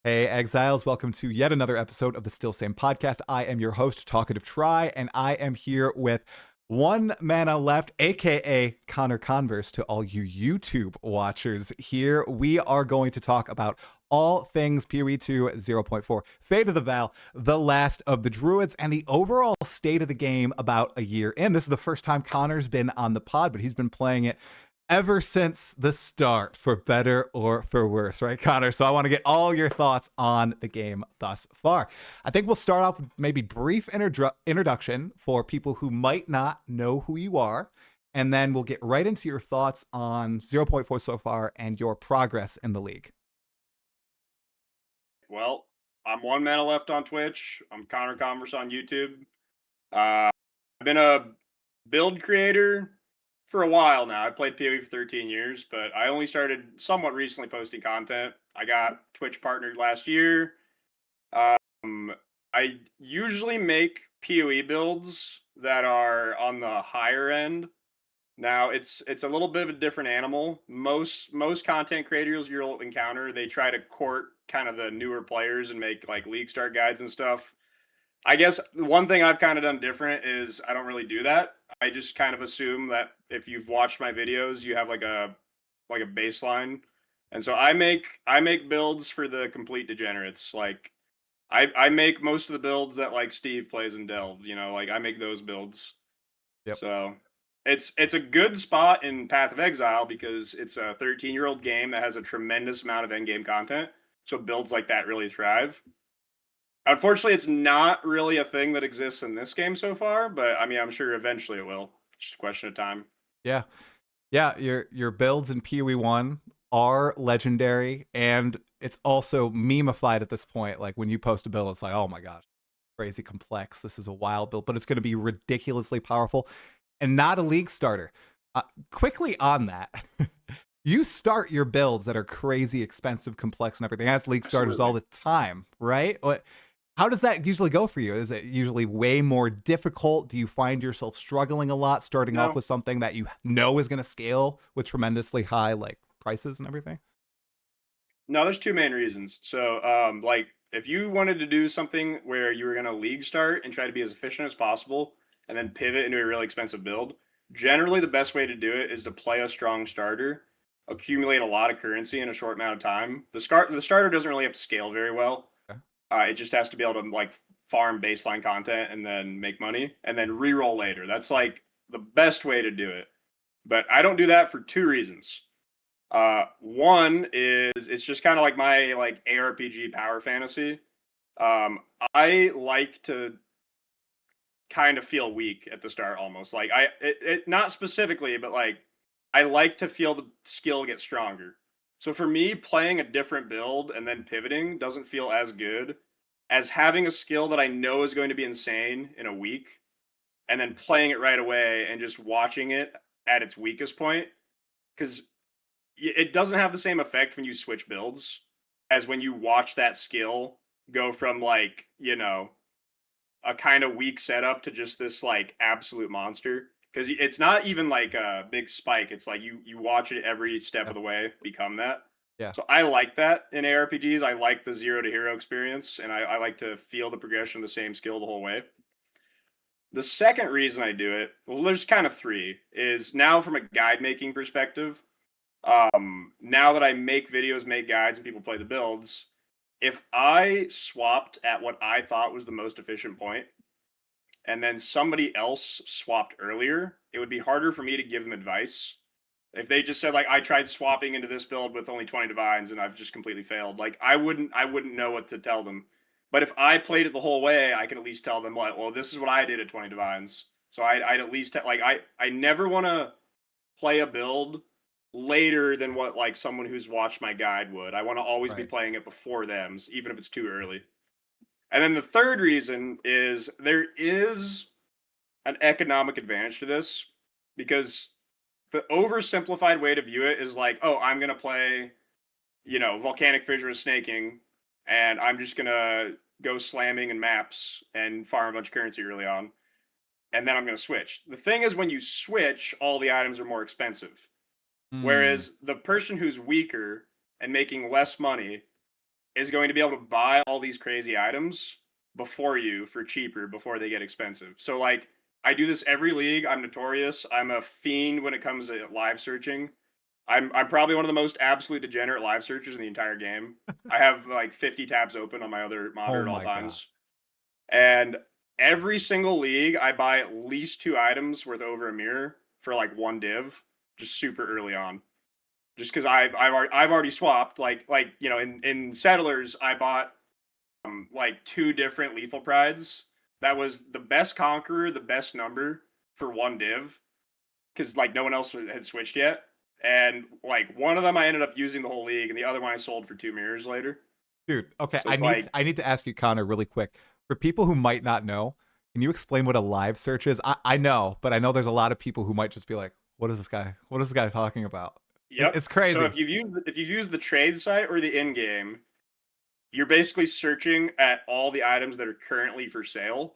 Hey, Exiles, welcome to yet another episode of the Still Same podcast. I am your host, Talkative Try, and I am here with OneManaLeft, aka ConnorConverse, to all you YouTube watchers. Here we are going to talk about all things PoE2 0.4, Fate of the Vaal, the last of the Druids, and the overall state of the game about a year in. This is the first time Connor's been on the pod, but he's been playing it ever since the start, for better or for worse, right, Connor? So I want to get all your thoughts on the game thus far. I think we'll start off with maybe brief introduction for people who might not know who you are, and then we'll get right into your thoughts on 0.4 so far and your progress in the league. Well, I'm OneManaLeft on Twitch. I'm ConnorConverse on YouTube. I've been a build creator for a while now. I played PoE for 13 years, but I only started somewhat recently posting content. I got Twitch partnered last year. I usually make PoE builds that are on the higher end. Now it's a little bit of a different animal. Most content creators you'll encounter, they try to court kind of the newer players and make like league start guides and stuff. I guess the one thing I've kind of done different is I don't really do that. I just kind of assume that if you've watched my videos, you have like a baseline. And so I make builds for the complete degenerates. Like I make most of the builds that like Steve plays in Delve, like I make those builds. Yep. So it's a good spot in Path of Exile because it's a 13-year-old game that has a tremendous amount of endgame content. So builds like that really thrive. Unfortunately, it's not really a thing that exists in this game so far, but I mean, I'm sure eventually it will. It's just a question of time. Yeah. Yeah, your builds in PoE1 are legendary, and it's also memeified at this point. Like when you post a build, it's like, oh my gosh, crazy complex. This is a wild build, but it's going to be ridiculously powerful and not a league starter. Quickly on that, you start your builds that are crazy expensive, complex, and everything as league starters all the time, right? How does that usually go for you? Is it usually way more difficult? Do you find yourself struggling a lot starting off No, with something that you know is going to scale with tremendously high like prices and everything? no, there's two main reasons. So, like, if you wanted to do something where you were going to league start and try to be as efficient as possible and then pivot into a really expensive build, generally the best way to do it is to play a strong starter, accumulate a lot of currency in a short amount of time. The starter doesn't really have to scale very well. Okay. It just has to be able to like farm baseline content and then make money and then reroll later. That's like the best way to do it. But I don't do that for two reasons. One is it's just kind of like my like ARPG power fantasy. Um, I like to kind of feel weak at the start almost. Like it not specifically, but like I like to feel the skill get stronger. So for me, playing a different build and then pivoting doesn't feel as good as having a skill that I know is going to be insane in a week and then playing it right away and just watching it at its weakest point. Because it doesn't have the same effect when you switch builds as when you watch that skill go from like, a kind of weak setup to just this like absolute monster. Because it's not even like a big spike. It's like you watch it every step Yeah. of the way become that. Yeah. So I like that in ARPGs. I like the zero to hero experience, and I like to feel the progression of the same skill the whole way. The second reason I do it, well, there's kind of three, is now from a guide making perspective. Now that I make videos, make guides, and people play the builds, if I swapped at what I thought was the most efficient point, and then somebody else swapped earlier, it would be harder for me to give them advice. If they just said like I tried swapping into this build with only 20 divines and I've just completely failed, like I wouldn't know what to tell them. But if I played it the whole way, I can at least tell them like, well, this is what I did at 20 divines. So I'd at least like I never want to play a build later than what like someone who's watched my guide would. I want to always be Right. playing it before them, even if it's too early. And then the third reason is there is an economic advantage to this because the oversimplified way to view it is like, oh, I'm gonna play, volcanic fissure with snaking, and I'm just gonna go slamming in maps and farm a bunch of currency early on, and then I'm gonna switch. The thing is, when you switch, all the items are more expensive. Mm, Whereas the person who's weaker and making less money is going to be able to buy all these crazy items before you for cheaper before they get expensive. So like I do this every league. I'm notorious. I'm a fiend when it comes to live searching. I'm probably one of the most absolute degenerate live searchers in the entire game. I have like 50 tabs open on my other monitor Oh at all my god. times. And every single league I buy at least 2 items worth over a mirror for like 1 div just super early on. Just because I've already swapped like you know in Settlers I bought like 2 different lethal prides. That was the best conqueror, the best number for 1 div because like no one else had switched yet. And like one of them I ended up using the whole league, and the other one I sold for 2 mirrors later. Dude, okay, So it's like, I need to ask you, Connor, really quick. For people who might not know, can you explain what a live search is? I know, but I know there's a lot of people who might just be like, what is this guy talking about? yep. It's So crazy. if you've used the trade site or the in game, you're basically searching at all the items that are currently for sale.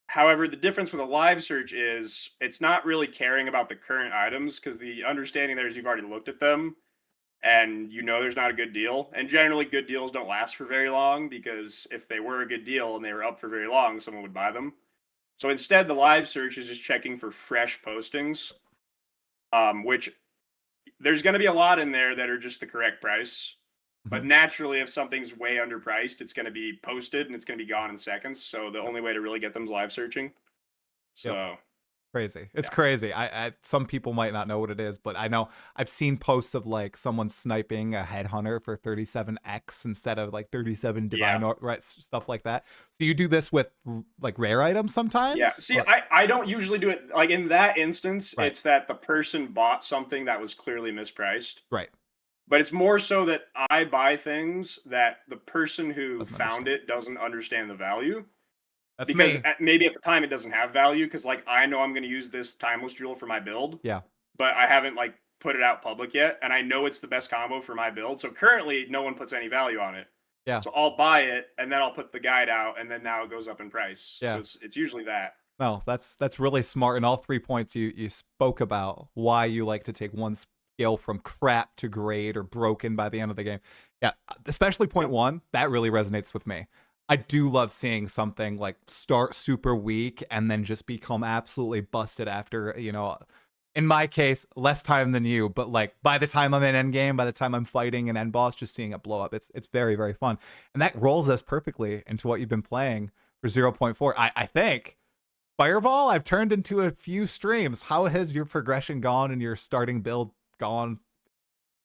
However, the difference with a live search is it's not really caring about the current items because the understanding there is you've already looked at them and you know there's not a good deal. And generally, good deals don't last for very long because if they were a good deal and they were up for very long, someone would buy them. So instead, the live search is just checking for fresh postings, which there's going to be a lot in there that are just the correct price. But Mhm. naturally, if something's way underpriced, it's going to be posted and it's going to be gone in seconds. So the Yep. only way to really get them is live searching. Yep. So Crazy. It's yeah, crazy. I some people might not know what it is, but I know I've seen posts of like someone sniping a headhunter for 37x instead of like 37 yeah, divine or right stuff like that. So you do this with like rare items yeah. sometimes? See, I don't usually do it like in that instance. Right. It's that the person bought something that was clearly mispriced. Right. But it's more so that I buy things that the person who Doesn't found understand. it doesn't understand the value. That's Because me. maybe at the time it doesn't have value because like I know I'm going to use this timeless jewel for my build, Yeah. but I haven't like put it out public yet, and I know it's the best combo for my build. So currently, no one puts any value on it. Yeah. So I'll buy it, and then I'll put the guide out, and then now it goes up in price. So Yeah. it's usually that. No, that's really smart. And all 3 points you spoke about why you like to take one skill from crap to great or broken by the end of the game. Yeah, especially point Yep. one, that really resonates with me. I do love seeing something like start super weak and then just become absolutely busted after, in my case, less time than you, but like by the time I'm in endgame, by the time I'm fighting an end boss, just seeing it blow up, it's very, very fun. And that rolls us perfectly into what you've been playing for 0.4. I think Fireball, I've turned into a few streams. How has your progression gone and your starting build gone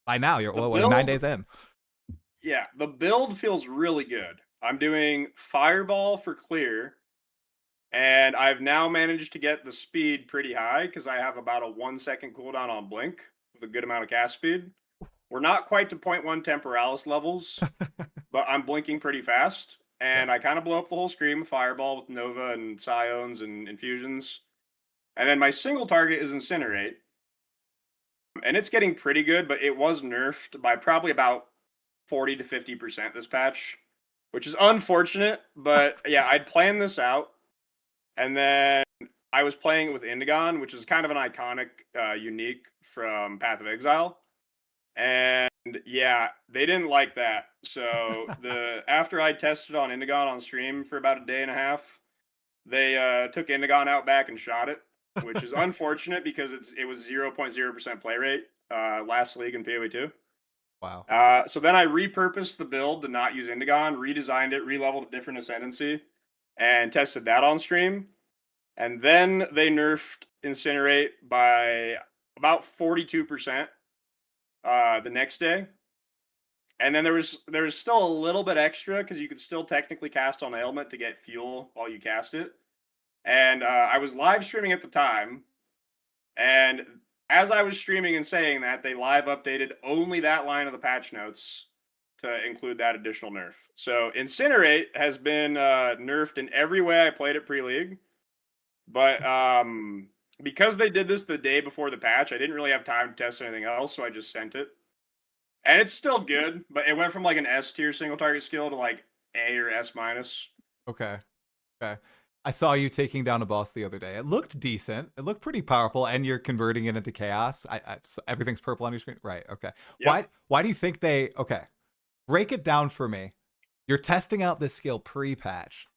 by now? You're The like 9 days build, in. yeah, the build feels really good. I'm doing fireball for clear, and I've now managed to get the speed pretty high because I have about a 1 second cooldown on blink with a good amount of cast speed. We're not quite to point 0.1 temporalis levels, but I'm blinking pretty fast. Yeah. And I kind of blow up the whole screen with Fireball with Nova and Scions and Infusions. And then my single target is Incinerate. And it's getting pretty good, but it was nerfed by probably about 40 to 50% this patch, which is unfortunate. But yeah, I'd planned this out. And then I was playing it with Indigon, which is kind of an iconic unique from Path of Exile. And yeah, they didn't like that. So the after I tested on Indigon on stream for about a day and a half, they took Indigon out back and shot it, which is unfortunate because it was 0.0% play rate last league in PoE2. Wow. So then I repurposed the build to not use Indigon, redesigned it, releveled a different ascendancy, and tested that on stream. And then they nerfed Incinerate by about 42% the next day. And then there was still a little bit extra because you could still technically cast on ailment to get fuel while you cast it. And I was live streaming at the time, and as I was streaming and saying that, they live updated only that line of the patch notes to include that additional nerf. So Incinerate has been nerfed in every way I played it pre-league, but because they did this the day before the patch, I didn't really have time to test anything else, so I just sent it. And it's still good, but it went from like an S tier single target skill to like A or S minus. Okay. Okay. I saw you taking down a boss the other day. It looked decent. It looked pretty powerful, and you're converting it into chaos. So everything's purple on your screen, right? Okay. Yep. Why do you think they? Okay. break it down for me. You're testing out this skill pre-patch.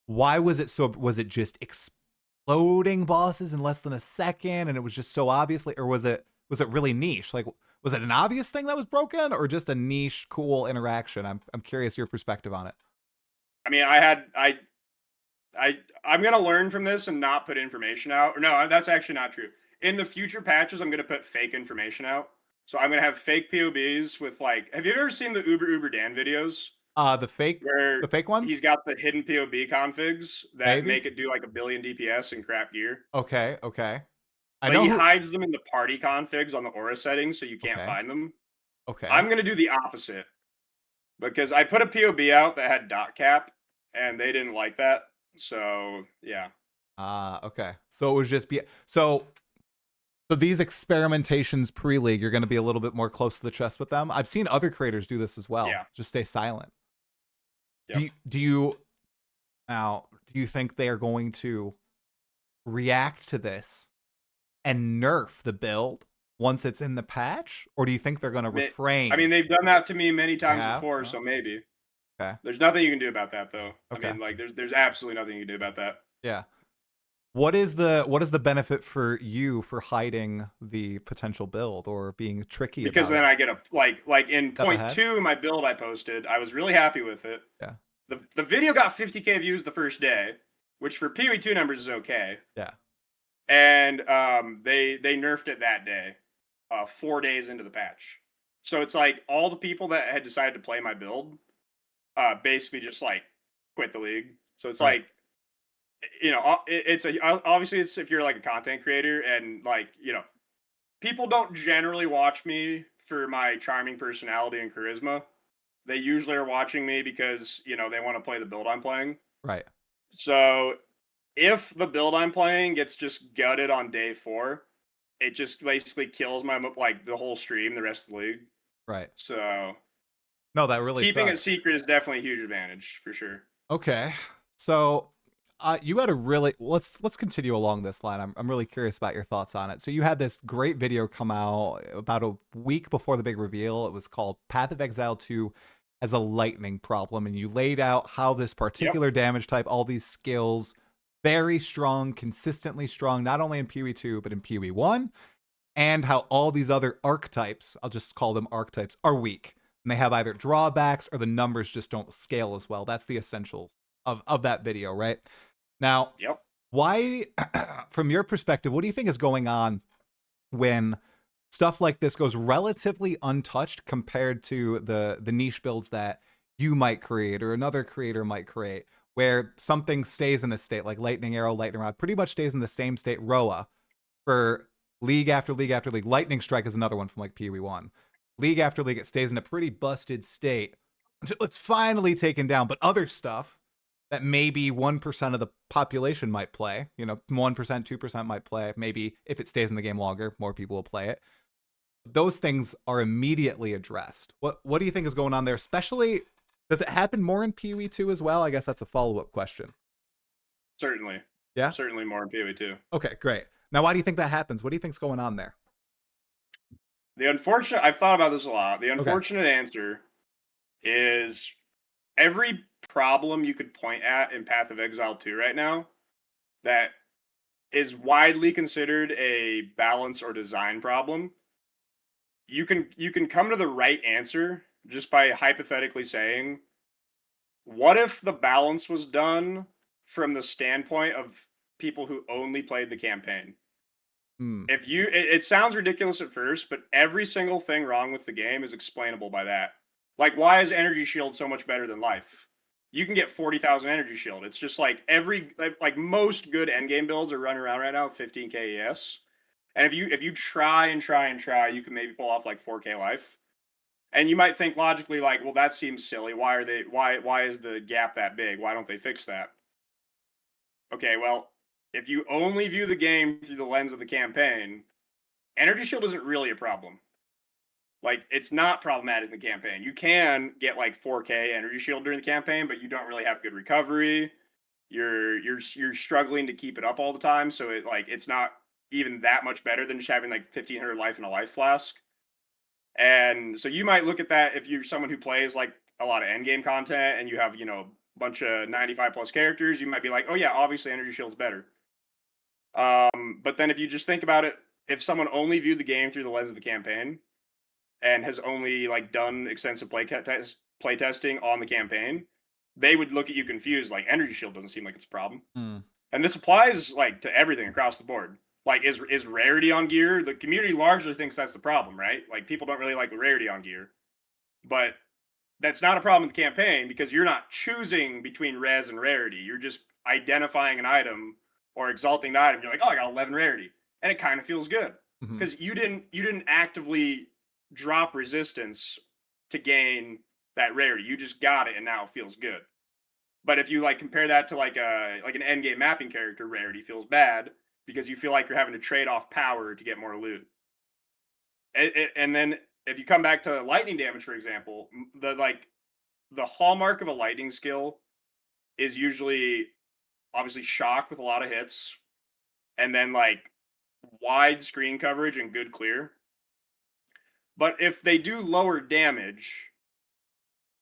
Why was it so? Was it just exploding bosses in less than a second, and it was just so obviously, or was it really niche? Like, was it an obvious thing that was broken, or just a niche, cool interaction? I'm curious your perspective on it. I mean, I'm gonna learn from this and not put information out. Or no, that's actually not true. In the future patches, I'm gonna put fake information out. So I'm gonna have fake POBs with like. Have you ever seen the Uber Dan videos The where fake ones, he's got the hidden POB configs that maybe. make it do like 1,000,000,000 DPS and crap gear? Okay, I But know he who. hides them in the party configs on the aura settings, so you can't Okay, find them. okay. I'm gonna do the opposite because I put a POB out that had dot cap, and they didn't like that. So yeah. Okay. So it was just so these experimentations pre-league, you're going to be a little bit more close to the chest with them. I've seen other creators do this as well. Yeah. Just stay silent. Yep. Do you think they are going to react to this and nerf the build once it's in the patch, or do you think they're going to refrain? I mean, they've done that to me many times have? before, Oh. so maybe. Okay. There's nothing you can do about that, though. Okay. I mean, like, there's absolutely nothing you can do about that. Yeah. What is the benefit for you for hiding the potential build or being tricky Because about then it? I get like in Step point ahead? 2, my build I posted, I was really happy with it. Yeah. The video got 50K views the first day, which for PoE2 numbers is okay. Yeah. And they nerfed it that day, 4 days into the patch. So it's like all the people that had decided to play my build basically just like quit the league. So it's Right. like, you know, obviously it's if you're like a content creator and like, you know, people don't generally watch me for my charming personality and charisma. They usually are watching me because, you know, they want to play the build I'm playing. Right. So if the build I'm playing gets just gutted on day 4, it just basically kills my like the whole stream, the rest of the league. Right. So No, that really keeping it sucks. secret is definitely a huge advantage for sure. Okay. So you had a really let's continue along this line. I'm really curious about your thoughts on it. So you had this great video come out about a week before the big reveal. It was called Path of Exile 2 as a lightning problem, and you laid out how this particular damage type, all these skills, very strong, consistently strong, not only in PoE2 but in PoE1, and how all these other archetypes, I'll just call them archetypes, are weak. And they have either drawbacks or the numbers just don't scale as well. That's the essentials of that video, right? Now, Yep. why, from your perspective, what do you think is going on when stuff like this goes relatively untouched compared to the niche builds that you might create or another creator might create, where something stays in a state like Lightning Arrow, Lightning Rod, pretty much stays in the same state, Roa, for league after league after league. Lightning Strike is another one from like PoE1. League after league, it stays in a pretty busted state until it's finally taken down. But other stuff that maybe 1% of the population might play, 1%, 2% might play. Maybe if it stays in the game longer, more people will play it. Those things are immediately addressed. What do you think is going on there? Especially, does it happen more in PoE2 as well? I guess that's a follow-up question. Certainly. Yeah? Certainly more in PoE2. Okay, great. Now, why do you think that happens? What do you think's going on there? I've thought about this a lot. The unfortunate answer is every problem you could point at in Path of Exile 2 right now that is widely considered a balance or design problem, you can come to the right answer just by hypothetically saying, what if the balance was done from the standpoint of people who only played the campaign? If it sounds ridiculous at first, but every single thing wrong with the game is explainable by that. Like, why is Energy Shield so much better than Life? You can get 40,000 Energy Shield. It's just like most good endgame builds are running around right now with 15k ES. And if you try and try and try, you can maybe pull off like 4k Life. And you might think logically like, well, that seems silly. Why is the gap that big? Why don't they fix that? Okay, well, if you only view the game through the lens of the campaign, Energy Shield isn't really a problem. Like, it's not problematic in the campaign. You can get like 4k Energy Shield during the campaign, but you don't really have good recovery. You're struggling to keep it up all the time, so it's not even that much better than just having like 1500 life in a life flask. And so you might look at that if you're someone who plays like a lot of endgame content and you have, a bunch of 95 plus characters, you might be like, oh yeah, obviously energy shield's better. But then if you just think about it, if someone only viewed the game through the lens of the campaign and has only like done extensive play testing on the campaign, they would look at you confused, like energy shield doesn't seem like it's a problem. Mm. And this applies like to everything across the board. Like is rarity on gear? The community largely thinks that's the problem, right? Like people don't really like the rarity on gear. But that's not a problem in the campaign because you're not choosing between res and rarity. You're just identifying an item or exalting the item. You're like, oh, I got 11 rarity, and it kind of feels good because you didn't actively drop resistance to gain that rarity. You just got it, and now it feels good. But if you like compare that to like an end game mapping character, rarity feels bad because you feel like you're having to trade off power to get more loot. And then if you come back to lightning damage, for example, the hallmark of a lightning skill is usually obviously shock with a lot of hits, and then like wide screen coverage and good clear. But if they do lower damage,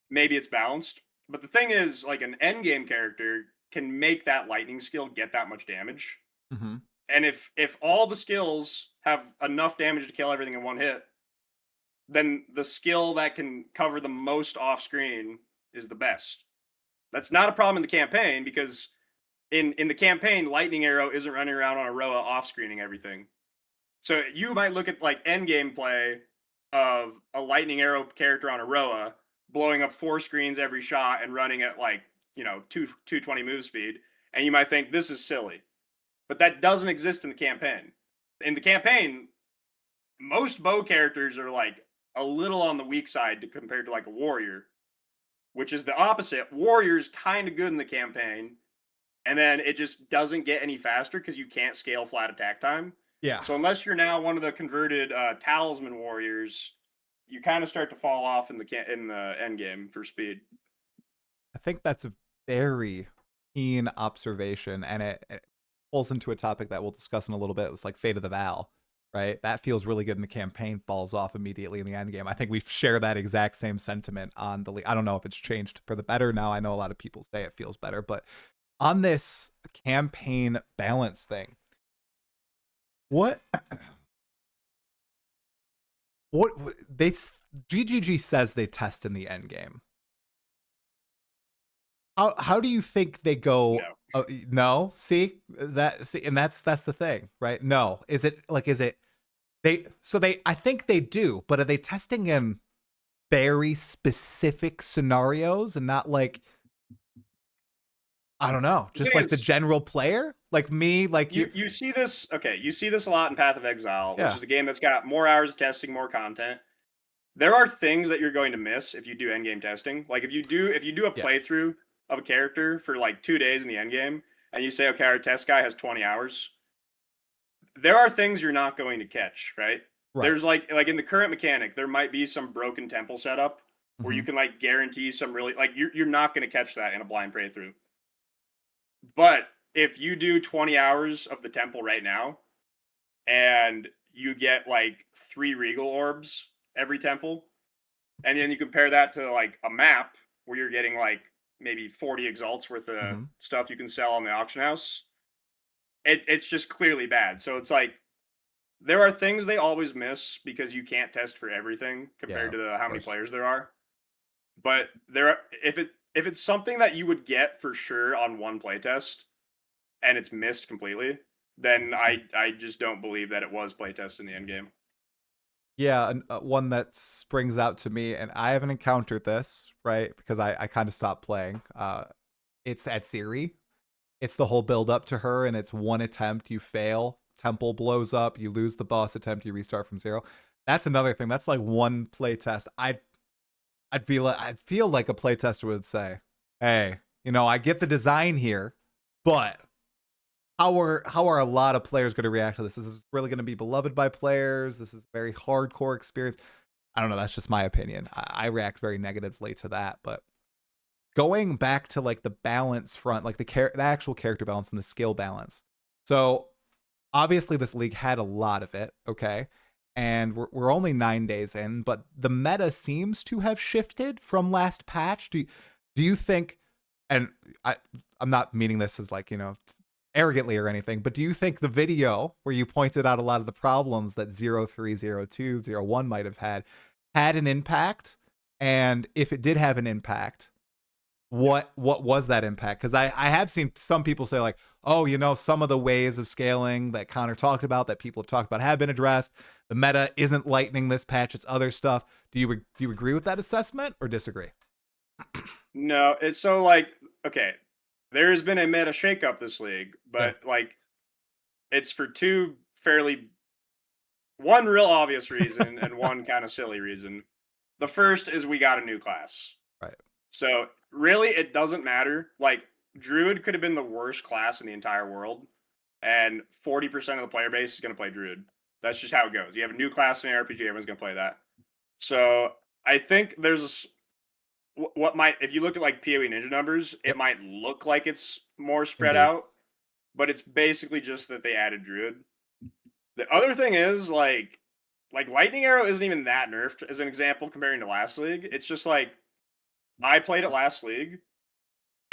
maybe it's balanced. But the thing is, like an end game character can make that lightning skill get that much damage. Mm-hmm. And if all the skills have enough damage to kill everything in one hit, then the skill that can cover the most off screen is the best. That's not a problem in the campaign because in the campaign, Lightning Arrow isn't running around on a Roa off screening everything. So you might look at like end game play of a Lightning Arrow character on a Roa blowing up 4 screens every shot and running at like 220 move speed, and you might think this is silly. But that doesn't exist in the campaign. In the campaign, most bow characters are like a little on the weak side compared to like a warrior, which is the opposite. Warrior's kind of good in the campaign, and then it just doesn't get any faster because you can't scale flat attack time. Yeah. So unless you're now one of the converted talisman warriors, you kind of start to fall off in the end game for speed. I think that's a very keen observation, and it pulls into a topic that we'll discuss in a little bit. It's like Fate of the Vaal, right? That feels really good in the campaign, falls off immediately in the end game. I think we share that exact same sentiment on the league. I don't know if it's changed for the better now. I know a lot of people say it feels better, but on this campaign balance thing, what they GGG says they test in the end game. How do you think they go? No. No, see, and that's the thing, right? No, is it I think they do, but are they testing in very specific scenarios and not like, I don't know, just like the general player, like me, like you see this. Okay, you see this a lot in Path of Exile, which is a game that's got more hours of testing, more content. There are things that you're going to miss if you do endgame testing. Like if you do a playthrough of a character for like 2 days in the endgame, and you say, okay, our test guy has 20 hours. There are things you're not going to catch, right? There's like in the current mechanic, there might be some broken temple setup where you can like guarantee some really like you're not going to catch that in a blind playthrough. But if you do 20 hours of the temple right now, and you get like 3 regal orbs every temple, and then you compare that to like a map where you're getting like maybe 40 exalts worth of stuff you can sell on the auction house, it's just clearly bad. So it's like there are things they always miss because you can't test for everything compared to how many players there are. But if it's something that you would get for sure on one playtest and it's missed completely, then I just don't believe that it was playtest in the end game. Yeah, one that springs out to me, and I haven't encountered this, right? Because I kind of stopped playing. It's at Ciri. It's the whole build up to her, and it's one attempt, you fail, temple blows up, you lose the boss attempt, you restart from 0. That's another thing. That's like one playtest. I'd feel like a playtester would say, "Hey, I get the design here, but how are a lot of players going to react to this? Is this really going to be beloved by players? This is a very hardcore experience." I don't know. That's just my opinion. I react very negatively to that. But going back to like the balance front, like the actual character balance and the skill balance. So obviously this league had a lot of it. Okay. and we're only 9 days in, but the meta seems to have shifted from last patch. Do you think, and I'm not meaning this as like, arrogantly or anything, but do you think the video where you pointed out a lot of the problems that 0302 01 might have had an impact? And if it did have an impact, what was that impact? Because I have seen some people say like, oh, some of the ways of scaling that Connor talked about, that people have talked about, have been addressed. The meta isn't lightning this patch, it's other stuff. Do you agree with that assessment or disagree? No, it's so like, okay, there has been a meta shakeup this league, but like it's for one real obvious reason and one kind of silly reason. The first is we got a new class. Right. So really it doesn't matter. Like Druid could have been the worst class in the entire world, and 40% of the player base is going to play Druid. That's just how it goes. You have a new class in an RPG, everyone's going to play that. So I think there's if you look at like PoE Ninja numbers, it might look like it's more spread out, but it's basically just that they added Druid. The other thing is like Lightning Arrow isn't even that nerfed as an example comparing to last league. It's just like I played it last league,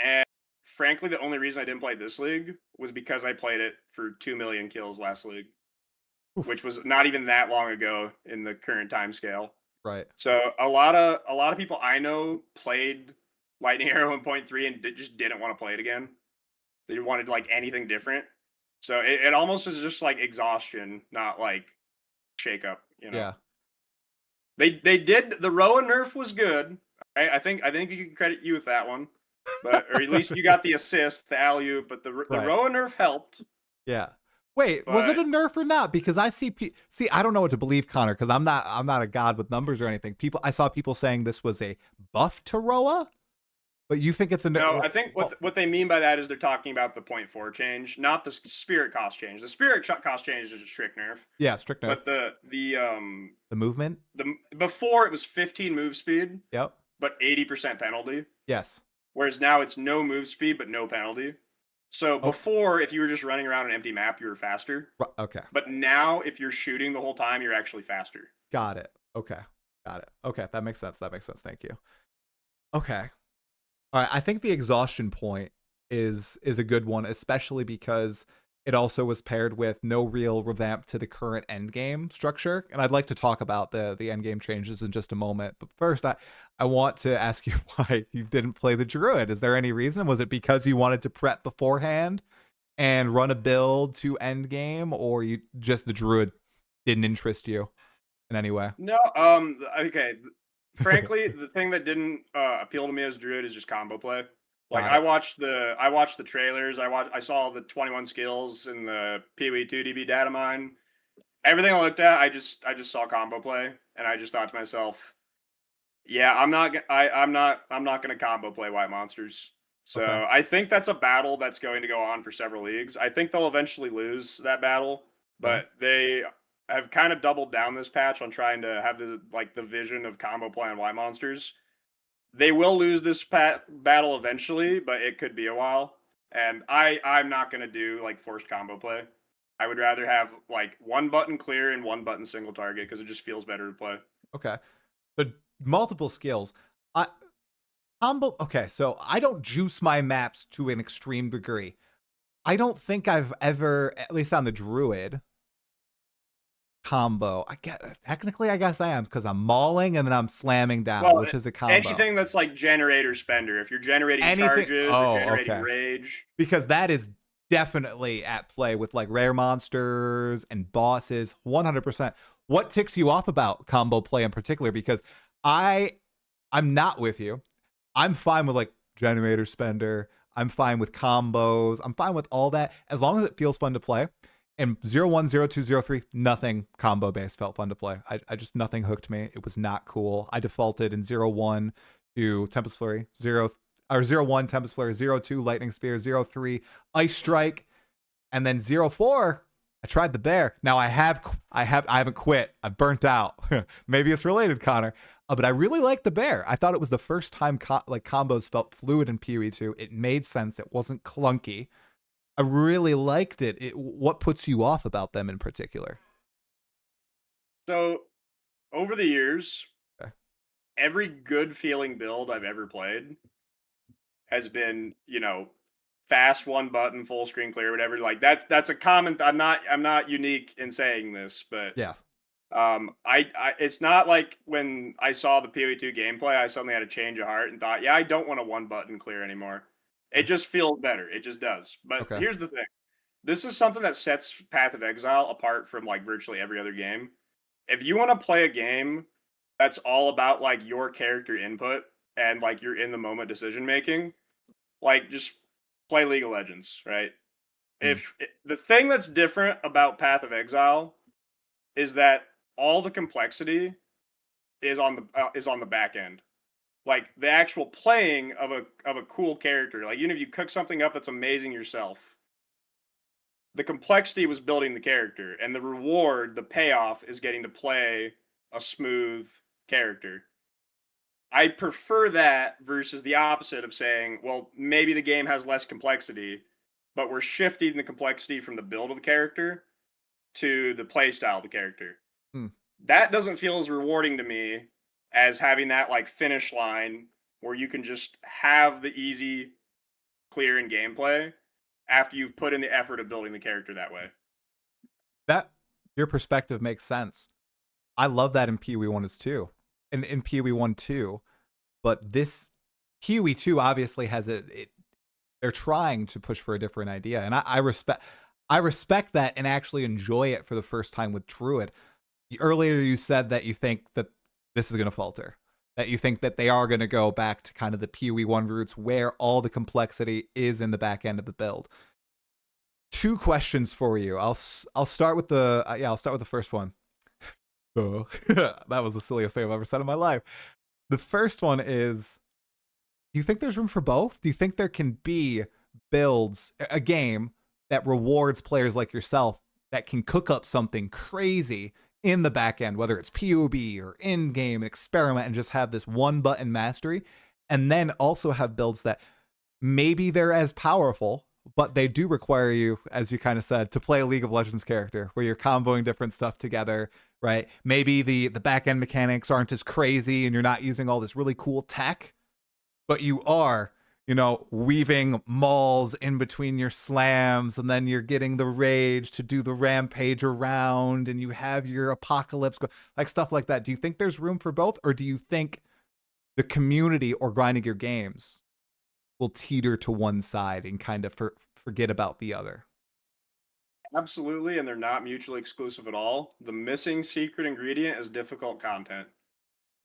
and frankly, the only reason I didn't play this league was because I played it for 2 million kills last league, which was not even that long ago in the current time scale. Right. So a lot of people I know played Lightning Arrow in 0.3 and just didn't want to play it again. They wanted like anything different. So it almost is just like exhaustion, not like shake up. Yeah. They did the Roa nerf was good. Right? I think you can credit you with that one, but or at least you got the assist, the alley-oop. But the Roa nerf helped. Yeah. Wait, was it a nerf or not? Because I see I don't know what to believe, Connor, because I'm not a god with numbers or anything. I saw people saying this was a buff to Roa, but you think it's a nerf? No, I think what they mean by that is they're talking about the 0.4 change, not the spirit cost change. The spirit cost change is a strict nerf. Yeah, strict nerf. But the movement? Before it was 15 move speed. Yep. But 80% penalty. Yes. Whereas now it's no move speed but no penalty. So before, if you were just running around an empty map, you were faster. Okay. But now, if you're shooting the whole time, you're actually faster. Got it. Okay. Got it. Okay, that makes sense. Thank you. Okay. All right. I think the exhaustion point is a good one, especially because it also was paired with no real revamp to the current endgame structure. And I'd like to talk about the endgame changes in just a moment. But first, I want to ask you why you didn't play the Druid. Is there any reason? Was it because you wanted to prep beforehand and run a build to endgame, or the Druid didn't interest you in any way? No. Okay. Frankly, the thing that didn't appeal to me as Druid is just combo play. Like I watched the trailers. I saw the 21 skills in the PoE2 DB data mine. Everything I looked at, I just saw combo play, and I just thought to myself, yeah, I'm not going to combo play White Monsters. So okay. I think that's a battle that's going to go on for several leagues. I think they'll eventually lose that battle, but they have kind of doubled down this patch on trying to have the vision of combo play on White Monsters. They will lose this battle eventually, but it could be a while. And I'm not going to do like forced combo play. I would rather have like one button clear and one button single target because it just feels better to play. Okay. But multiple skills. Combo. Okay, so I don't juice my maps to an extreme degree. I don't think I've ever, at least on the Druid, combo. Technically, I guess I am, because I'm mauling and then I'm slamming down, which is a combo. Anything that's like generator spender. If you're generating charges or generating rage. Because that is definitely at play with like rare monsters and bosses, 100%. What ticks you off about combo play in particular? Because I'm not with you. I'm fine with like generator spender. I'm fine with combos. I'm fine with all that as long as it feels fun to play. And 01, 02, 03, nothing combo based felt fun to play. I just, nothing hooked me. It was not cool. I defaulted in 01 to Tempest Flurry, 01 Tempest Flurry, 02 Lightning Spear, 03 Ice Strike, and then 04 I tried the bear. Now I haven't quit. I've burnt out. Maybe it's related, Connor. But I really like the bear. I thought it was the first time combos felt fluid in PoE2. It made sense. It wasn't clunky. I really liked it. What puts you off about them in particular? So over the years, Okay. every good feeling build I've ever played has been, fast one button, full screen clear, whatever. Like that's a common. I'm not unique in saying this, but Yeah. I it's not like when I saw the PoE2 gameplay, I suddenly had a change of heart and thought, yeah, I don't want a one button clear anymore. It Okay. just feels better. It just does. But Okay. here's the thing. This is something that sets Path of Exile apart from like virtually every other game. If you want to play a game that's all about like your character input and like your in the moment decision making, like just play League of Legends, right? Hmm. If the thing that's different about Path of Exile is that all the complexity is on the back end. Like the actual playing of a cool character. Like even if you cook something up that's amazing yourself, the complexity was building the character, and the reward, the payoff, is getting to play a smooth character. I prefer that versus the opposite of saying, well, maybe the game has less complexity, but we're shifting the complexity from the build of the character to the play style of the character. Hmm. That doesn't feel as rewarding to me as having that like finish line where you can just have the easy clear in gameplay after you've put in the effort of building the character that way. That your perspective makes sense. I love that in PoE 1 is too. In PoE 1 too. But this PoE 2 obviously has they're trying to push for a different idea. And I respect that and actually enjoy it for the first time with Druid. Earlier you said that you think that this is gonna falter. That you think that they are gonna go back to kind of the PoE 1 roots where all the complexity is in the back end of the build. Two questions for you. I'll start with the I'll start with the first one. Oh, that was the silliest thing I've ever said in my life. The first one is, do you think there's room for both? Do you think there can be builds, a game that rewards players like yourself that can cook up something crazy in the back end, whether it's PoB or Endgame, experiment, and just have this one button mastery, and then also have builds that maybe they're as powerful, but they do require you, as you kind of said, to play a League of Legends character where you're comboing different stuff together, right? Maybe the back end mechanics aren't as crazy and you're not using all this really cool tech, but you are, weaving mauls in between your slams, and then you're getting the rage to do the rampage around, and you have your apocalypse, like stuff like that. Do you think there's room for both, or do you think the community or grinding your games will teeter to one side and kind of forget about the other? Absolutely, and they're not mutually exclusive at all. The missing secret ingredient is difficult content.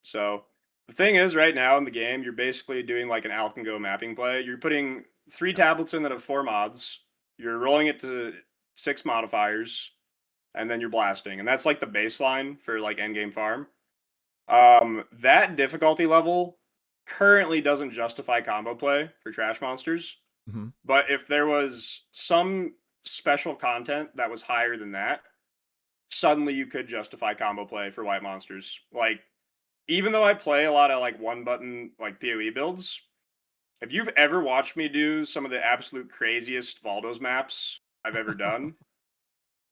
So the thing is, right now in the game, you're basically doing like an Alkengo mapping play. You're putting three tablets in that have four mods. You're rolling it to six modifiers, and then you're blasting. And that's like the baseline for like endgame farm. That difficulty level currently doesn't justify combo play for trash monsters. Mm-hmm. But if there was some special content that was higher than that, suddenly you could justify combo play for white monsters. Like, even though I play a lot of like one button like PoE builds, if you've ever watched me do some of the absolute craziest Valdos maps I've ever done,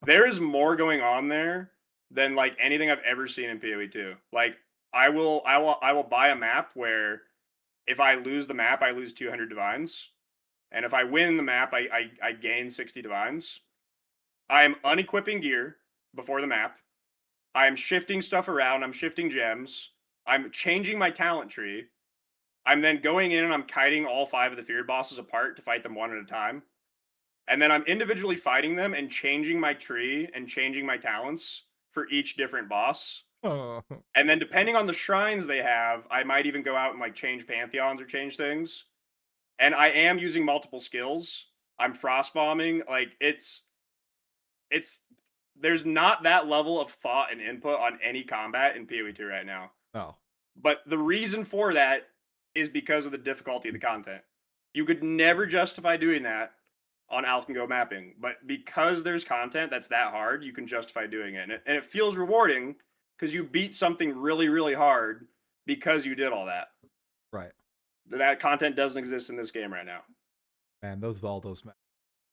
there is more going on there than like anything I've ever seen in PoE2. Like I will buy a map where if I lose the map, I lose 200 divines. And if I win the map, I gain 60 divines. I am unequipping gear before the map. I'm shifting stuff around. I'm shifting gems. I'm changing my talent tree. I'm then going in and I'm kiting all five of the feared bosses apart to fight them one at a time. And then I'm individually fighting them and changing my tree and changing my talents for each different boss. Oh. And then depending on the shrines they have, I might even go out and like change pantheons or change things. And I am using multiple skills. I'm frost bombing. Like it's there's not that level of thought and input on any combat in PoE2 right now. Oh. But the reason for that is because of the difficulty of the content. You could never justify doing that on Alkengo mapping, but because there's content that's that hard, you can justify doing it. And it feels rewarding because you beat something really, really hard because you did all that. Right. That content doesn't exist in this game right now. Man, those Valdos, man.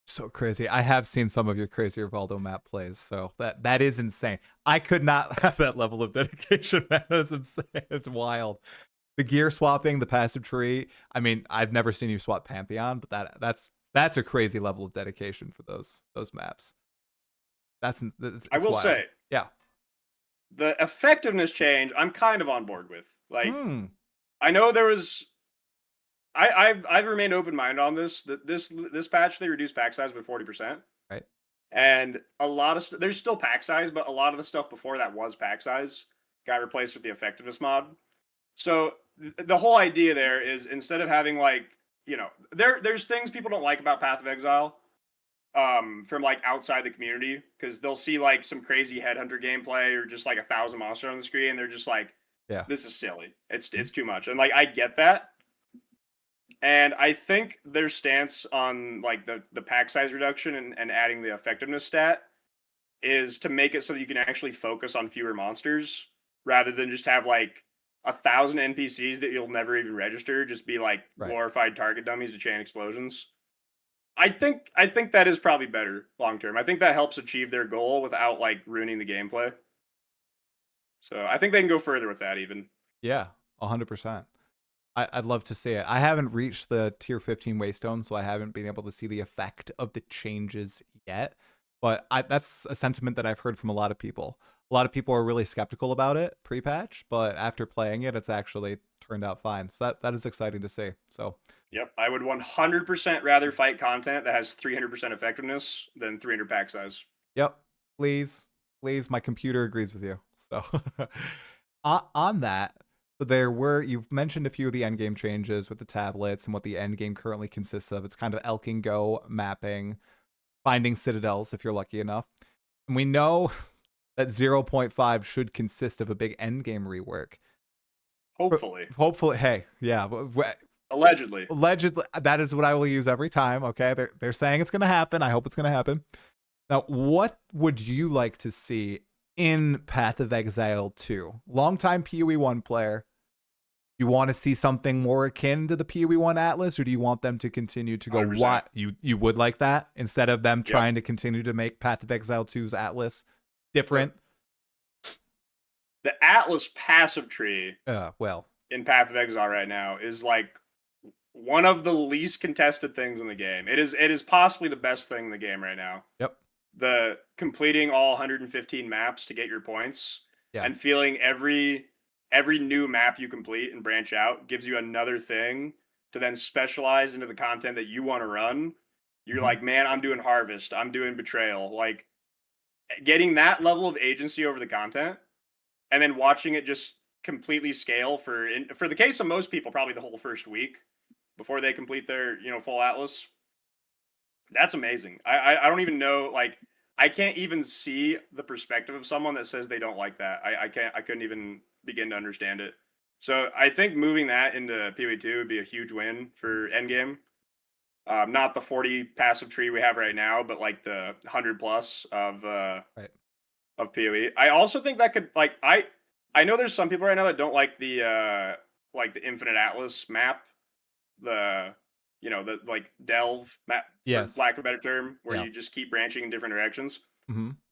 So crazy. I have seen some of your crazy Rivaldo map plays, so that is insane. I could not have that level of dedication, man. That's insane. It's wild. The gear swapping, the passive tree. I mean, I've never seen you swap Pantheon, but that's a crazy level of dedication for those maps. I It's will wild. say, Yeah. the effectiveness change, I'm kind of on board with. Like, Hmm. I know there was. I've remained open minded on this. That this patch they reduced pack size by 40%, Right. and a lot of there's still pack size, but a lot of the stuff before that was pack size got replaced with the effectiveness mod. So the whole idea there is instead of having like there's things people don't like about Path of Exile, from like outside the community because they'll see like some crazy headhunter gameplay or just like 1,000 monsters on the screen and they're just like, Yeah. this is silly. It's too much. And like I get that. And I think their stance on like the pack size reduction and adding the effectiveness stat is to make it so that you can actually focus on fewer monsters rather than just have like 1,000 NPCs that you'll never even register, just be like Right. glorified target dummies to chain explosions. I think that is probably better long term. I think that helps achieve their goal without like ruining the gameplay. So I think they can go further with that even. Yeah. 100%. I'd love to see it. I haven't reached the tier 15 Waystone, so I haven't been able to see the effect of the changes yet. But that's a sentiment that I've heard from a lot of people. A lot of people are really skeptical about it pre-patch, but after playing it, it's actually turned out fine. So that is exciting to see. So Yep, I would 100% rather fight content that has 300% effectiveness than 300 pack size. yep, please, my computer agrees with you. So on that, so you've mentioned a few of the endgame changes with the tablets and what the endgame currently consists of. It's kind of Elk and Go mapping, finding citadels if you're lucky enough. And we know that 0.5 should consist of a big endgame rework. Hopefully. Hopefully, hey, yeah. Allegedly. Allegedly, that is what I will use every time. Okay, they're saying it's going to happen. I hope it's going to happen. Now, what would you like to see in Path of Exile 2? Longtime PoE1 player. You want to see something more akin to the PoE1 Atlas, or do you want them to continue to go 100%. what you would like that instead of them trying to continue to make Path of Exile 2's Atlas different? The Atlas passive tree well, in Path of Exile right now is like one of the least contested things in the game. It is possibly the best thing in the game right now. Yep. The completing all 115 maps to get your points and feeling every new map you complete and branch out gives you another thing to then specialize into the content that you want to run. You're like, man, I'm doing Harvest. I'm doing Betrayal. Like getting that level of agency over the content and then watching it just completely scale for the case of most people, probably the whole first week before they complete their, full Atlas. That's amazing. I don't even know, like, I can't even see the perspective of someone that says they don't like that. I couldn't even begin to understand it. So I think moving that into PoE2 would be a huge win for Endgame. Not the 40 passive tree we have right now, but like the 100 plus of PoE. I also think that could like I know there's some people right now that don't like the Infinite Atlas map, the like delve map, for lack of a better term, where you just keep branching in different directions.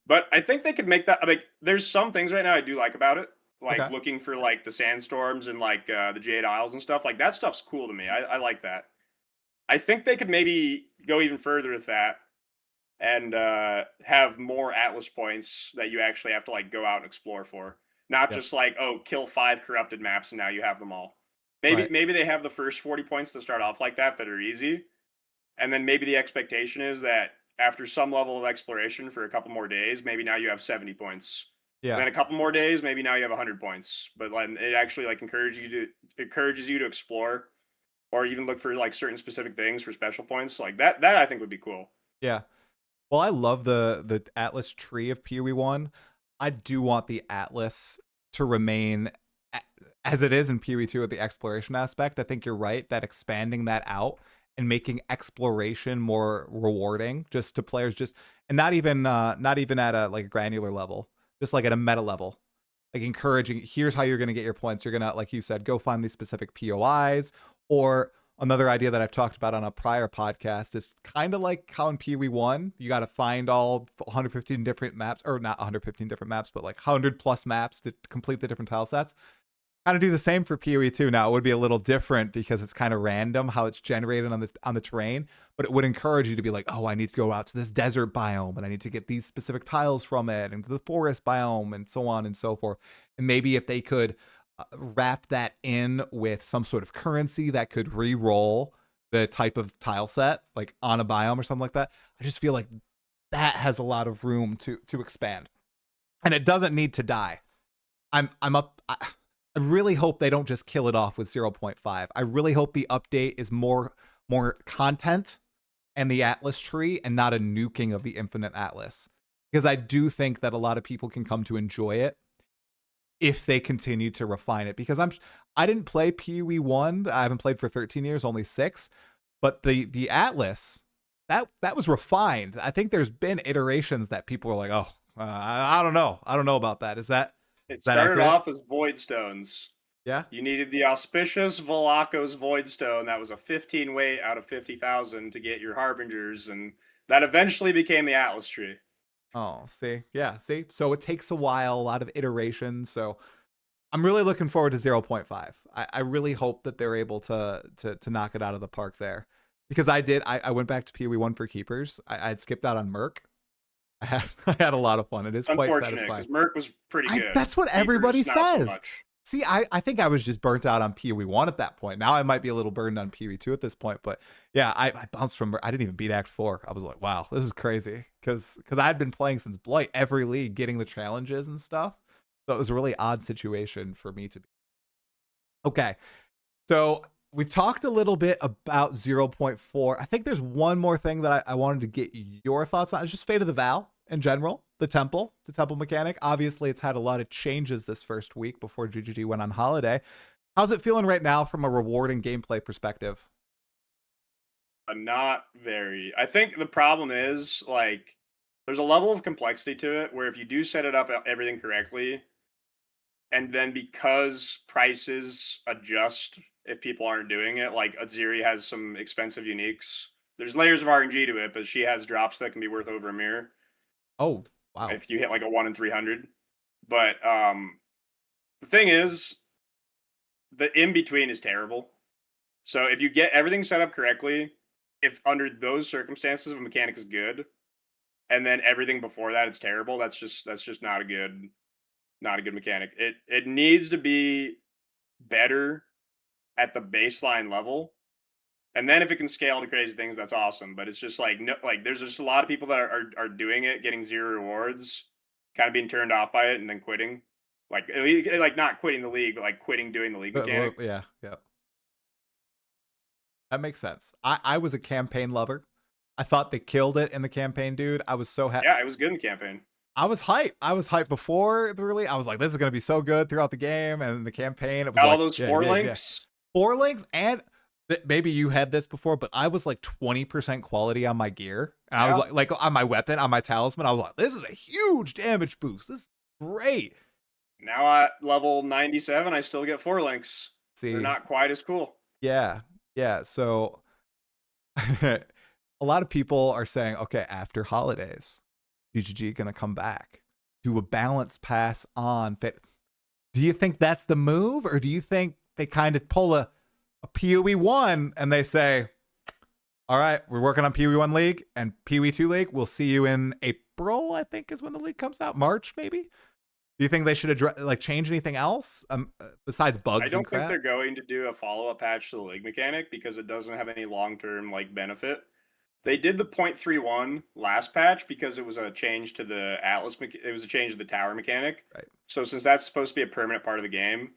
But I think they could make that like there's some things right now I do like about it. Like looking for like the sandstorms and like the Jade Isles and stuff. Like that stuff's cool to me. I like that. I think they could maybe go even further with that and have more Atlas points that you actually have to like go out and explore for. Not just like, oh, kill 5 corrupted maps and now you have them all. Maybe they have the first 40 points to start off like that are easy. And then maybe the expectation is that after some level of exploration for a couple more days, maybe now you have 70 points. Yeah. Then a couple more days, maybe now you have 100 points. But like, it actually like encourages you to explore or even look for like certain specific things for special points. Like that I think would be cool. Yeah. Well, I love the Atlas tree of PoE1. I do want the Atlas to remain as it is in PoE2 with the exploration aspect. I think you're right that expanding that out and making exploration more rewarding just to players, and not even at a like a granular level, just like at a meta level, like encouraging, here's how you're going to get your points. You're going to, like you said, go find these specific POIs or another idea that I've talked about on a prior podcast is kind of like how in PoE1, you got to find all 115 different maps, or not 115 different maps, but like 100 plus maps to complete the different tile sets. Kind of do the same for PoE2. Now it would be a little different because it's kind of random how it's generated on the terrain, but it would encourage you to be like, oh, I need to go out to this desert biome and I need to get these specific tiles from it, and the forest biome, and so on and so forth. And maybe if they could wrap that in with some sort of currency that could re-roll the type of tile set, like on a biome or something like that, I just feel like that has a lot of room to expand, and it doesn't need to die. I'm up. I really hope they don't just kill it off with 0.5. I really hope the update is more content and the Atlas tree, and not a nuking of the Infinite Atlas, because I do think that a lot of people can come to enjoy it if they continue to refine it. Because I didn't play PoE1. I haven't played for 13 years, only 6. But the Atlas, that was refined. I think there's been iterations that people are like, oh, I don't know about that. Is that It that started accurate? off as Void Stones. Yeah. You needed the auspicious Velacco's Void Stone. That was a 15 weight out of 50,000 to get your Harbingers, and that eventually became the Atlas tree. Oh, see, yeah, see. So it takes a while, a lot of iterations. So I'm really looking forward to 0.5. I really hope that they're able to knock it out of the park there, because I went back to PoE1 for keepers. I had skipped out on Merc. I had a lot of fun. It is quite Unfortunate, satisfying. because Merc was pretty good. That's what everybody Keepers, not so says. much. See, I think I was just burnt out on PoE1 at that point. Now I might be a little burned on PoE2 at this point, but yeah, I bounced from. I didn't even beat Act 4. I was like, wow, this is crazy, because I had been playing since Blight, every league, getting the challenges and stuff. So it was a really odd situation for me to be. Okay, so we've talked a little bit about 0.4. I think there's one more thing that I wanted to get your thoughts on. It's just Fate of the Vaal in general. The temple mechanic. Obviously, it's had a lot of changes this first week before GGG went on holiday. How's it feeling right now from a rewarding gameplay perspective? Not very. I think the problem is, like, there's a level of complexity to it where if you do set it up everything correctly, and then because prices adjust if people aren't doing it, like Aziri has some expensive uniques. There's layers of RNG to it, but she has drops that can be worth over a mirror. Oh, wow. If you hit like a 1 in 300. But the thing is, the in between is terrible. So if you get everything set up correctly, if under those circumstances, if a mechanic is good, and then everything before that it's terrible, that's just not a good mechanic. It needs to be better at the baseline level. And then if it can scale to crazy things, that's awesome. But it's just like, no, like there's just a lot of people that are doing it, getting 0 rewards, kind of being turned off by it, and then quitting. Like not quitting the league, but like quitting doing the league mechanic. Yeah. That makes sense. I was a campaign lover. I thought they killed it in the campaign, dude. I was so happy. Yeah, it was good in the campaign. I was hyped. I was hyped before the release. I was like, this is gonna be so good throughout the game, and the campaign. It was All like, those 4 links. 4 links, and maybe you had this before, but I was like 20% quality on my gear, and I was like on my weapon, on my talisman. I was like, this is a huge damage boost. This is great. Now at level 97, I still get 4 links. See, they're not quite as cool. Yeah. So a lot of people are saying, okay, after holidays, GGG gonna come back, do a balance pass on Fit. Do you think that's the move, or do you think they kind of pull a PoE1 and they say, all right, we're working on PoE1 League and PoE2 League. We'll see you in April, I think is when the league comes out. March, maybe? Do you think they should address, like, change anything else besides bugs? I don't and crap? think they're going to do a follow-up patch to the league mechanic because it doesn't have any long-term like benefit. They did the 0.31 last patch because it was a change to the Atlas. It was a change to the tower mechanic. Right. So since that's supposed to be a permanent part of the game,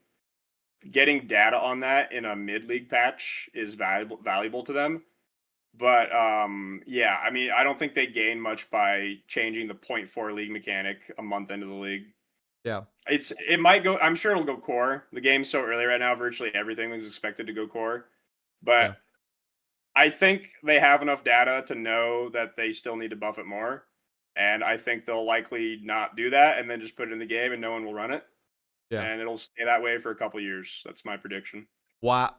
getting data on that in a mid-league patch is valuable to them. But yeah, I mean, I don't think they gain much by changing the 0.4 league mechanic a month into the league. Yeah, it might go. I'm sure it'll go core. The game's so early right now. Virtually everything is expected to go core, but I think they have enough data to know that they still need to buff it more, and I think they'll likely not do that and then just put it in the game and no one will run it. Yeah, and it'll stay that way for a couple years. That's my prediction. Wow,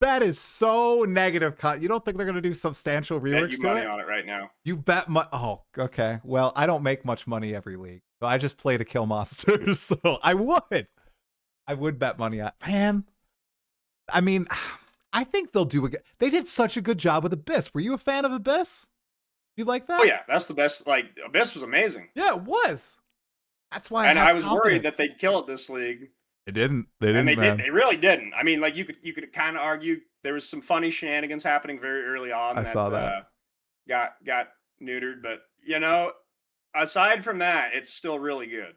That is so negative. You don't think they're going to do substantial Bet reworks you to money it? on it right now. You bet Oh, okay. Well, I don't make much money every league. So I just play to kill monsters. So I would bet money on. Man, I mean, I think they'll do it. They did such a good job with Abyss. Were you a fan of Abyss? You like that? Oh yeah, that's the best. Like Abyss was amazing. Yeah, it was. That's why I And have I was worried that confidence. they'd kill it this league. They didn't. They And didn't, they man. did. They really didn't. I mean, like you could kind of argue there was some funny shenanigans happening very early on I saw that. Got neutered. But you know, aside from that, it's still really good.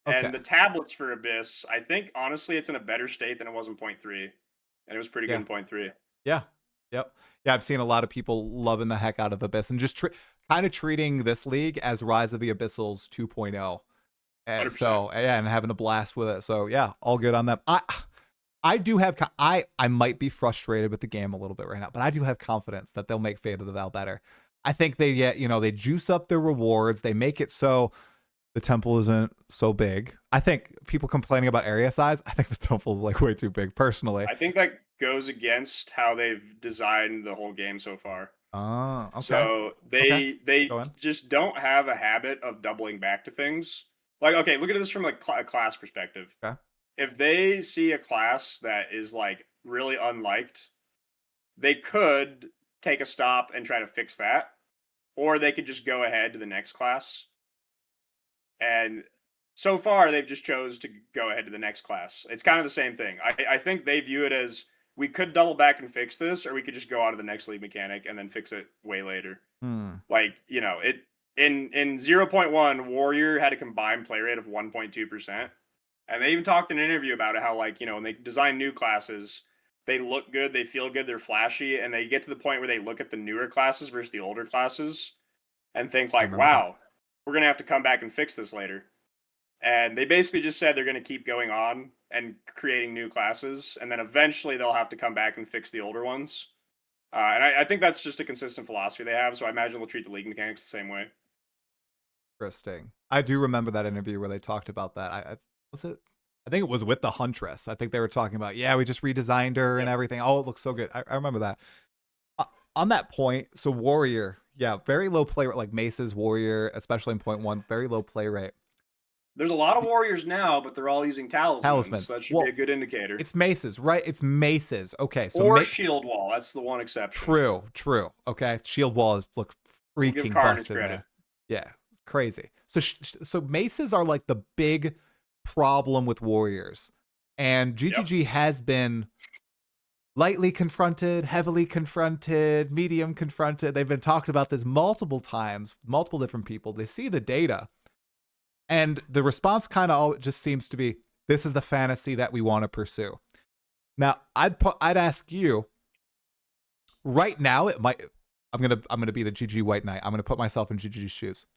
Okay. And the tablets for Abyss, I think honestly, it's in a better state than it was in 0.3, and it was pretty good in 0.3. Yeah. Yep. Yeah, I've seen a lot of people loving the heck out of Abyss and just kind of treating this league as Rise of the Abyssals 2.0. And 100%. so yeah, and having a blast with it. So yeah, all good on them. I do have I might be frustrated with the game a little bit right now, but I do have confidence that they'll make Fate of the Vaal better. I think they they juice up their rewards. They make it so the temple isn't so big. I think people complaining about area size, I think the temple is like way too big personally. I think that goes against how they've designed the whole game so far. Oh, okay. So they just don't have a habit of doubling back to things. Like, okay, look at this from like a class perspective. Okay. If they see a class that is like really unliked, they could take a stop and try to fix that, or they could just go ahead to the next class. And so far, they've just chose to go ahead to the next class. It's kind of the same thing. I think they view it as we could double back and fix this, or we could just go out of the next league mechanic and then fix it way later. Like, you know, it in 0.1, Warrior had a combined play rate of 1.2%. And they even talked in an interview about it, how, like, you know, when they design new classes, they look good, they feel good, they're flashy, and they get to the point where they look at the newer classes versus the older classes and think, like, wow, we're going to have to come back and fix this later. And they basically just said they're going to keep going on and creating new classes, and then eventually they'll have to come back and fix the older ones. And I think that's just a consistent philosophy they have, so I imagine they'll treat the league mechanics the same way. Interesting. I do remember that interview where they talked about that. I think it was with the Huntress. I think they were talking about, yeah, we just redesigned her and everything. Oh, it looks so good. I remember that. On that point, so Warrior, yeah, very low play rate, like Mace's Warrior, especially in 0.1, very low play rate. There's a lot of Warriors now, but they're all using talismans. So that should be a good indicator. It's Mace's, right? It's Mace's. Okay, so or Shield Wall. That's the one exception. True. Okay, Shield Wall look freaking busted, man. Yeah, it's crazy. So Maces are like the big problem with Warriors, and GGG has been lightly confronted, heavily confronted, medium confronted. They've been talked about this multiple times, multiple different people. They see the data, and the response kind of just seems to be, this is the fantasy that we want to pursue. Now, I'd ask you right now, I'm gonna be the GG White Knight. I'm gonna put myself in GGG's shoes.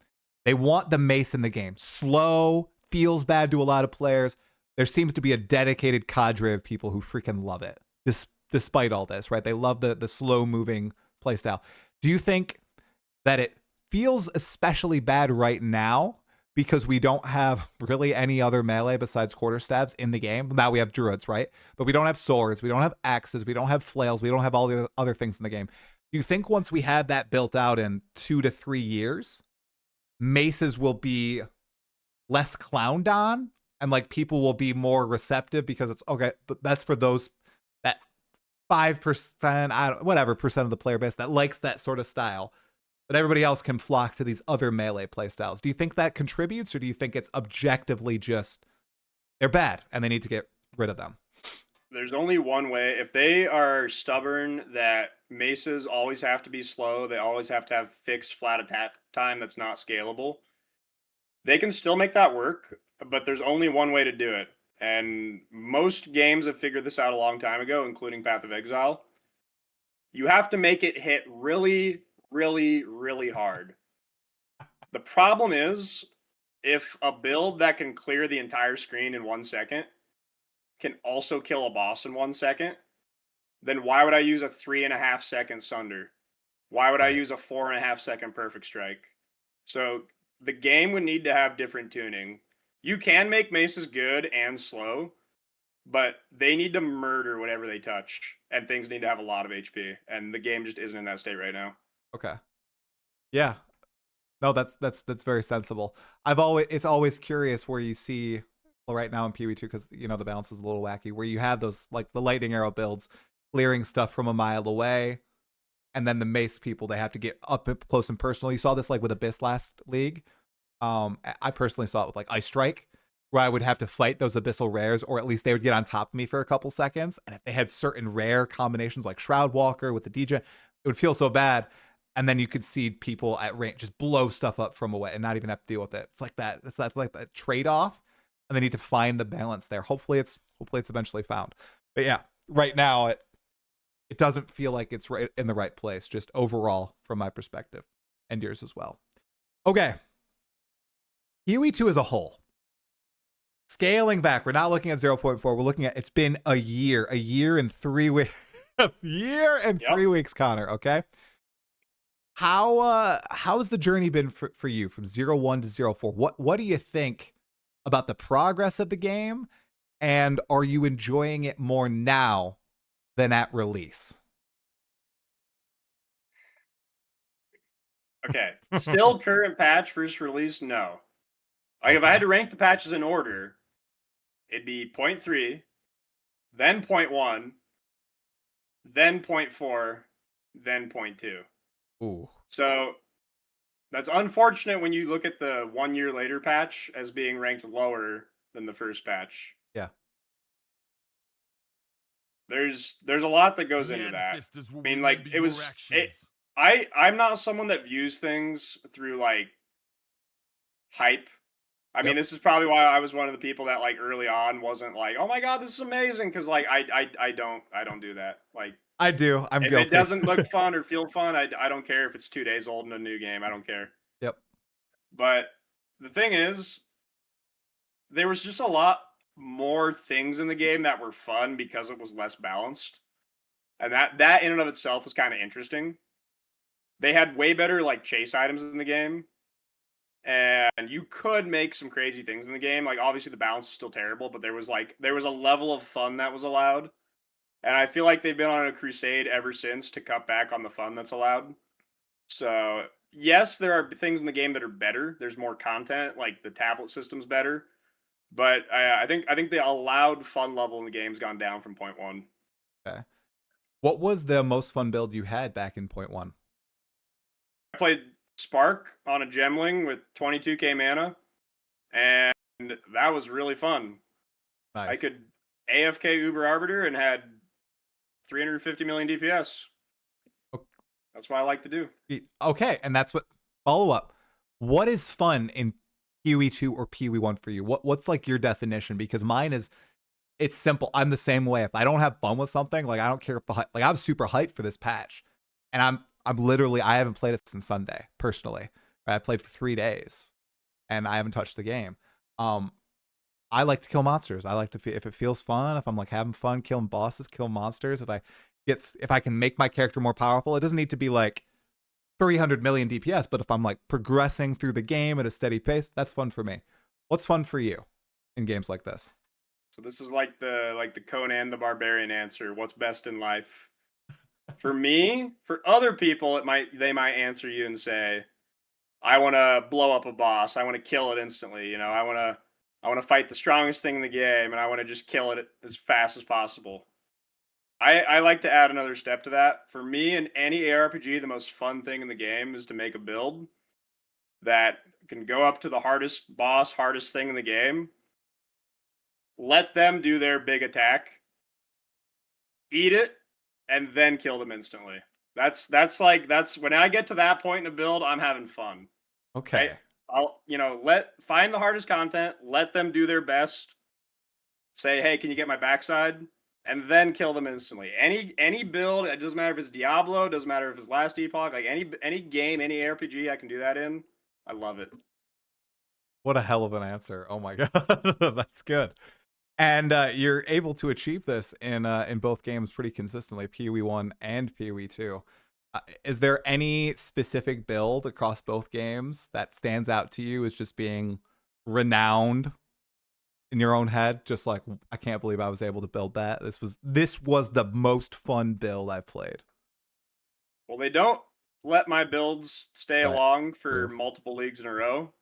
They want the Mace in the game. Slow, feels bad to a lot of players. There seems to be a dedicated cadre of people who freaking love it, despite all this, right? They love the slow-moving playstyle. Do you think that it feels especially bad right now because we don't have really any other melee besides quarterstaves in the game? Now we have druids, right? But we don't have swords, we don't have axes, we don't have flails, we don't have all the other things in the game. Do you think once we have that built out in 2 to 3 years, Maces will be less clowned on and like people will be more receptive because it's okay, that's for those that 5%, whatever percent of the player base that likes that sort of style, but everybody else can flock to these other melee playstyles? Do you think that contributes, or do you think it's objectively just they're bad and they need to get rid of them? There's only one way. If they are stubborn that Maces always have to be slow, they always have to have fixed flat attack time that's not scalable, they can still make that work, but there's only one way to do it. And most games have figured this out a long time ago, including Path of Exile. You have to make it hit really, really, really hard. The problem is, if a build that can clear the entire screen in 1 second can also kill a boss in 1 second, then why would I use a 3.5 second Sunder? Why would I use a 4.5 second Perfect Strike? So the game would need to have different tuning. You can make Maces good and slow, but they need to murder whatever they touch, and things need to have a lot of HP, and the game just isn't in that state right now. Okay. Yeah. No, that's very sensible. It's always curious where you see, well, right now in PoE2, because the balance is a little wacky, where you have those like the lightning arrow builds clearing stuff from a mile away, and then the mace people, they have to get up close and personal. You saw this like with Abyss last league. I personally saw it with like Ice Strike, where I would have to fight those abyssal rares, or at least they would get on top of me for a couple seconds. And if they had certain rare combinations like Shroud Walker with the DJ, it would feel so bad. And then you could see people at range just blow stuff up from away and not even have to deal with it. It's like that. It's like that trade off, and they need to find the balance there. Hopefully, it's eventually found. But yeah, right now it doesn't feel like it's right in the right place. Just overall, from my perspective, and yours as well. Okay, PoE2 as a whole. Scaling back, we're not looking at 0.4. We're looking at, it's been a year and 3 weeks, Yep. 3 weeks, Connor. Okay. How's the journey been for you from 0.1 to 0.4? What do you think about the progress of the game, and are you enjoying it more now than at release? Okay, still current patch first release? No. Like if I had to rank the patches in order, it'd be 0.3, then 0.1, then 0.4, then 0.2. Ooh. So that's unfortunate when you look at the 1 year later patch as being ranked lower than the first patch. Yeah. There's a lot that goes into that. I mean, like I'm not someone that views things through like hype. I mean, this is probably why I was one of the people that like early on wasn't like, "Oh my god, this is amazing," because like I don't do that. Like I do. I'm if guilty. it doesn't look fun or feel fun, I don't care if it's 2 days old in a new game. I don't care. Yep. But the thing is, there was just a lot more things in the game that were fun because it was less balanced. And that in and of itself was kind of interesting. They had way better like chase items in the game. And you could make some crazy things in the game. Like obviously the balance was still terrible, but there was a level of fun that was allowed. And I feel like they've been on a crusade ever since to cut back on the fun that's allowed. So yes, there are things in the game that are better. There's more content, like the tablet system's better. But I think the allowed fun level in the game's gone down from 0.1. Okay. What was the most fun build you had back in 0.1? I played Spark on a Gemling with 22k mana, and that was really fun. Nice. I could AFK Uber Arbiter and had 350 million DPS. Okay. That's what I like to do. Okay, and that's what follow up. What is fun in PoE2 or PoE1 for you? What's like your definition? Because mine is, it's simple. I'm the same way. If I don't have fun with something, like I don't care if the like I'm super hyped for this patch, and I'm literally, I haven't played it since Sunday personally. Right? I played for 3 days, and I haven't touched the game. I like to kill monsters. I like to if it feels fun, if I'm like having fun killing bosses, kill monsters. If I can make my character more powerful, it doesn't need to be like 300 million DPS, but if I'm like progressing through the game at a steady pace, that's fun for me. What's fun for you in games like this? So this is like the Conan the Barbarian answer. What's best in life? For me, for other people, they might answer you and say, I want to blow up a boss. I want to kill it instantly. You know, I want to fight the strongest thing in the game, and I want to just kill it as fast as possible. I like to add another step to that. For me, in any ARPG, the most fun thing in the game is to make a build that can go up to the hardest boss, hardest thing in the game, let them do their big attack, eat it, and then kill them instantly. That's when I get to that point in a build, I'm having fun. Okay. Right? I'll find the hardest content, let them do their best, say, hey, can you get my backside? And then kill them instantly. Any build, it doesn't matter if it's Diablo, doesn't matter if it's Last Epoch, like any game, any RPG I can do that in, I love it. What a hell of an answer. Oh my god. That's good. And you're able to achieve this in both games pretty consistently, PoE1 and PoE2. Is there any specific build across both games that stands out to you as just being renowned in your own head, just like, I can't believe I was able to build that. This was the most fun build I've played. Well, they don't let my builds stay Right. along for True. multiple leagues in a row.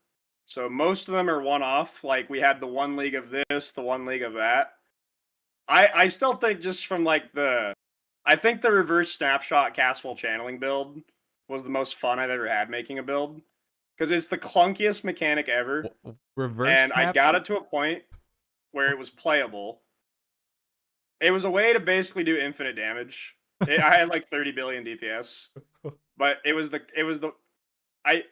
So most of them are one-off. Like we had the one league of this, the one league of that. I still think just from like I think the reverse snapshot Castle channeling build was the most fun I've ever had making a build because it's the clunkiest mechanic ever, Reverse and I got snapshot. it to a point where it was playable. It was a way to basically do infinite damage. I had like 30 billion DPS, but I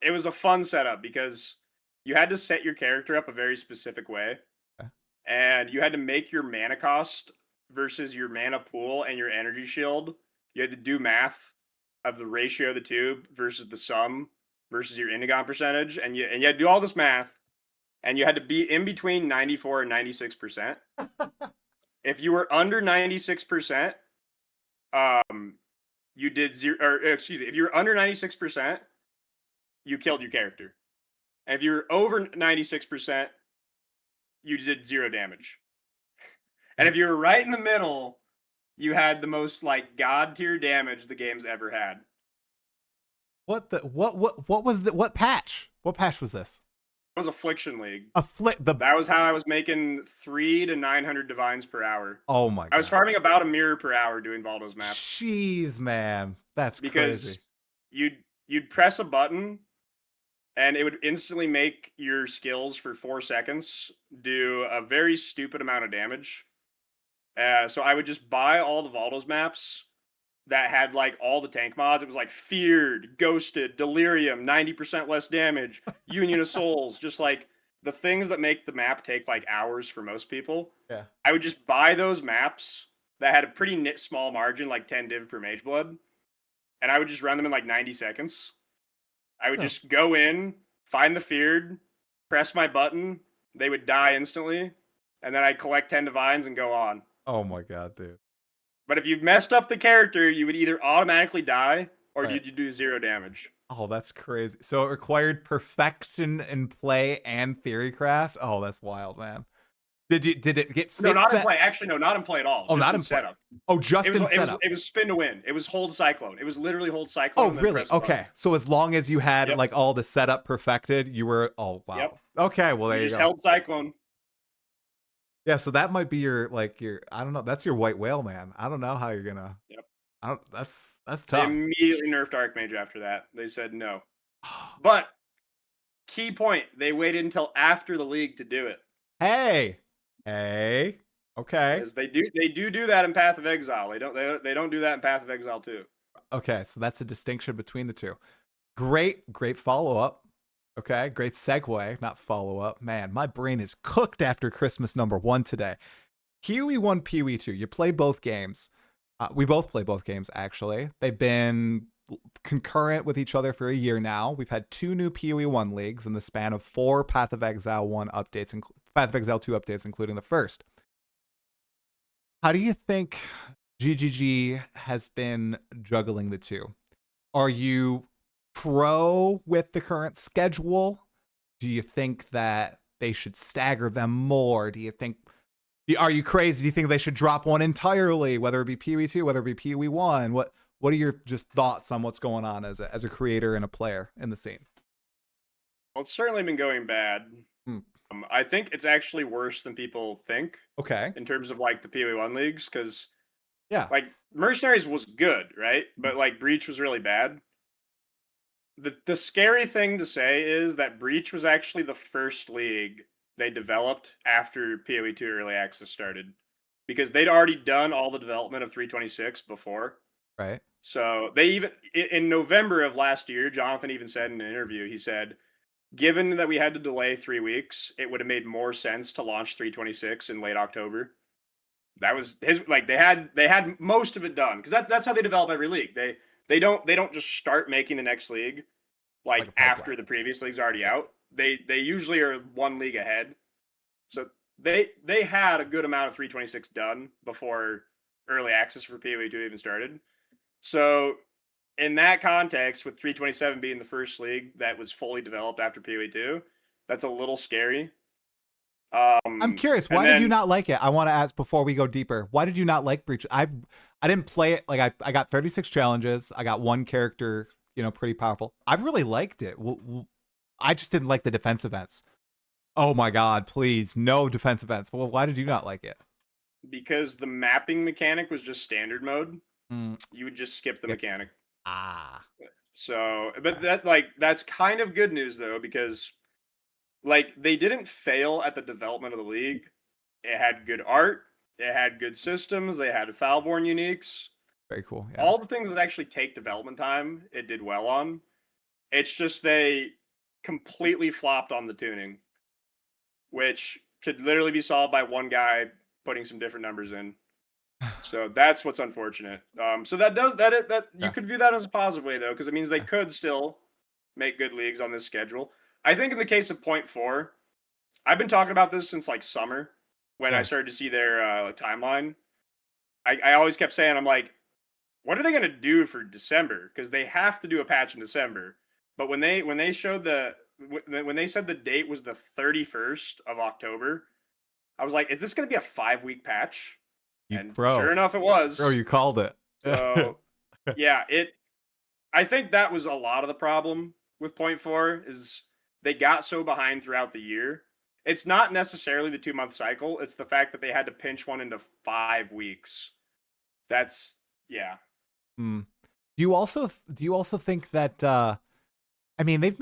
it was a fun setup because you had to set your character up a very specific way, Okay. and you had to make your mana cost versus your mana pool and your energy shield. You had to do math of the ratio of the two versus the sum versus your Indigon percentage, and you had to do all this math, and you had to be in between 94 and 96%. If you were under 96%, you did zero, or excuse me, if you were under 96%, you killed your character. And if you were over 96%, you did 0 damage. And if you were right in the middle, you had the most like god tier damage the game's ever had. What was what patch? What patch was this? It was Affliction League. The That was how I was making 3 to 900 divines per hour. Oh my god. I was farming about a mirror per hour doing Valdo's maps. Jeez, man. That's because crazy. you'd press a button and it would instantly make your skills for 4 seconds do a very stupid amount of damage. So I would just buy all the Valdo's maps that had like all the tank mods. It was like Feared, Ghosted, Delirium, 90% less damage, Union of Souls, just like the things that make the map take like hours for most people. Yeah. I would just buy those maps that had a pretty small margin, like 10 div per mage blood, and I would just run them in like 90 seconds. I would just go in, find the Feared, press my button, they would die instantly, and then I'd collect 10 divines and go on. Oh my god, dude. But if you messed up the character, you would either automatically die or you'd do 0 damage. Oh, that's crazy. So it required perfection in play and theorycraft. Oh, that's wild, man. Did it get fixed? No, not in play. Actually, no, not in play at all. Oh, just not in setup. Oh, just in setup. It was spin to win. It was hold Cyclone. It was literally hold Cyclone. Oh, really? Okay. So as long as you had like all the setup perfected, you were. Oh, wow. Yep. Okay. Well, there you go. Just held Cyclone. Yeah. So that might be your I don't know. That's your white whale, man. I don't know how you're gonna. Yep. That's tough. They immediately nerfed Archmage after that. They said no. But key point: they waited until after the league to do it. Hey. Okay. Because they do that in Path of Exile. They don't do that in Path of Exile too. Okay, so that's a distinction between the two. Great follow up. Okay, great segue, not follow up. Man, my brain is cooked after Christmas #1 today. PoE1, PoE2. You play both games. We both play both games, actually. They've been concurrent with each other for a year now. We've had 2 new PoE1 leagues in the span of 4 Path of Exile 1 updates, Path of Exile 2 updates, including the first. How do you think GGG has been juggling the two? Are you pro with the current schedule? Do you think that they should stagger them more? Do you think, are you crazy? Do you think they should drop one entirely, whether it be PoE2, whether it be PoE1? What are your just thoughts on what's going on as a creator and a player in the scene? Well, it's certainly been going bad. I think it's actually worse than people think. Okay. In terms of like the PoE1 leagues, because like Mercenaries was good, right? But like Breach was really bad. The scary thing to say is that Breach was actually the first league they developed after PoE2 early access started, because they'd already done all the development of 326 before. Right. So they even in November of last year, Jonathan even said in an interview, he said, given that we had to delay 3 weeks, it would have made more sense to launch 326 in late October. That was his, like they had most of it done, because that's how they develop every league. They don't just start making the next league like after the previous league's already out. They usually are 1 league ahead. So they had a good amount of 326 done before early access for PoE2 even started. So in that context, with 327 being the first league that was fully developed after PoE2, that's a little scary. I'm curious. And Why did you then not like it? I want to ask before we go deeper. Why did you not like Breach? I didn't play it. Like I got 36 challenges. I got one character, pretty powerful. I really liked it. I just didn't like the defense events. Oh my God, please. No defense events. Well, why did you not like it? because the mapping mechanic was just standard mode, Mm, you would just skip the yep. mechanic. Ah. So, but that's kind of good news though, because they didn't fail at the development of the league. It had good art, it had good systems, they had Foulborn uniques. Very cool. Yeah. All the things that actually take development time, it did well on. It's just they completely flopped on the tuning, which could literally be solved by one guy putting some different numbers in. So that's what's unfortunate. So that you Yeah. could view that as a positive way though, because it means they could still make good leagues on this schedule. I think in the case of Point 4, I've been talking about this since like summer when I Yeah. started to see their timeline. I always kept saying, I'm like, what are they gonna do for December? Because they have to do a patch in December. But when they showed when they said the date was the 31st of October, I was like, is this gonna be a 5-week patch? And sure Bro, enough, it was. you called it. So yeah, I think that was a lot of the problem with Point 4 is they got so behind throughout the year. It's not necessarily the 2-month cycle. It's the fact that they had to pinch one into 5 weeks. That's yeah. Hmm. Do you also think that I mean they've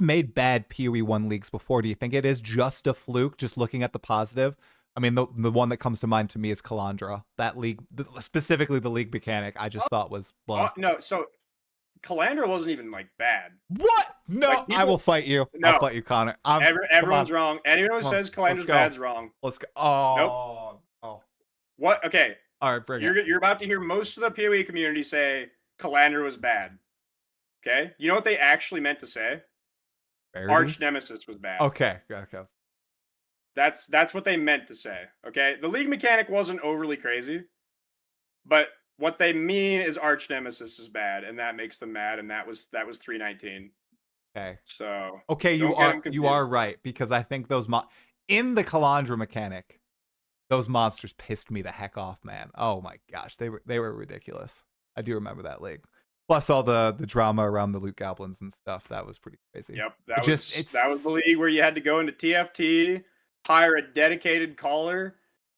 made bad PoE1 leagues before. Do you think it is just a fluke, just looking at the positive? I mean, the one that comes to mind to me is Calandra. That league, specifically the league mechanic, I just thought was blah. No, so Calandra wasn't even like bad. What? No, Like I will people, fight you. I'll no, fight you, Connor. Come on, everyone's wrong. Anyone who come on. says Let's Calandra's go. bad's wrong. Let's go. Nope. Oh. What? Okay, All right, bring it. you're about to hear most of the PoE community say Calandra was bad. Okay, you know what they actually meant to say? Rarity? Arch Nemesis was bad. Okay. That's what they meant to say. Okay, the league mechanic wasn't overly crazy, but what they mean is Arch Nemesis is bad, and that makes them mad, and that was 319. Okay. So Okay, you don't get them are confused. right, because I think in the Calandra mechanic, those monsters pissed me the heck off, man. Oh my gosh, they were ridiculous. I do remember that league. Plus all the drama around the loot goblins and stuff. That was pretty crazy. Yep, It's that was the league where you had to go into TFT, hire a dedicated caller,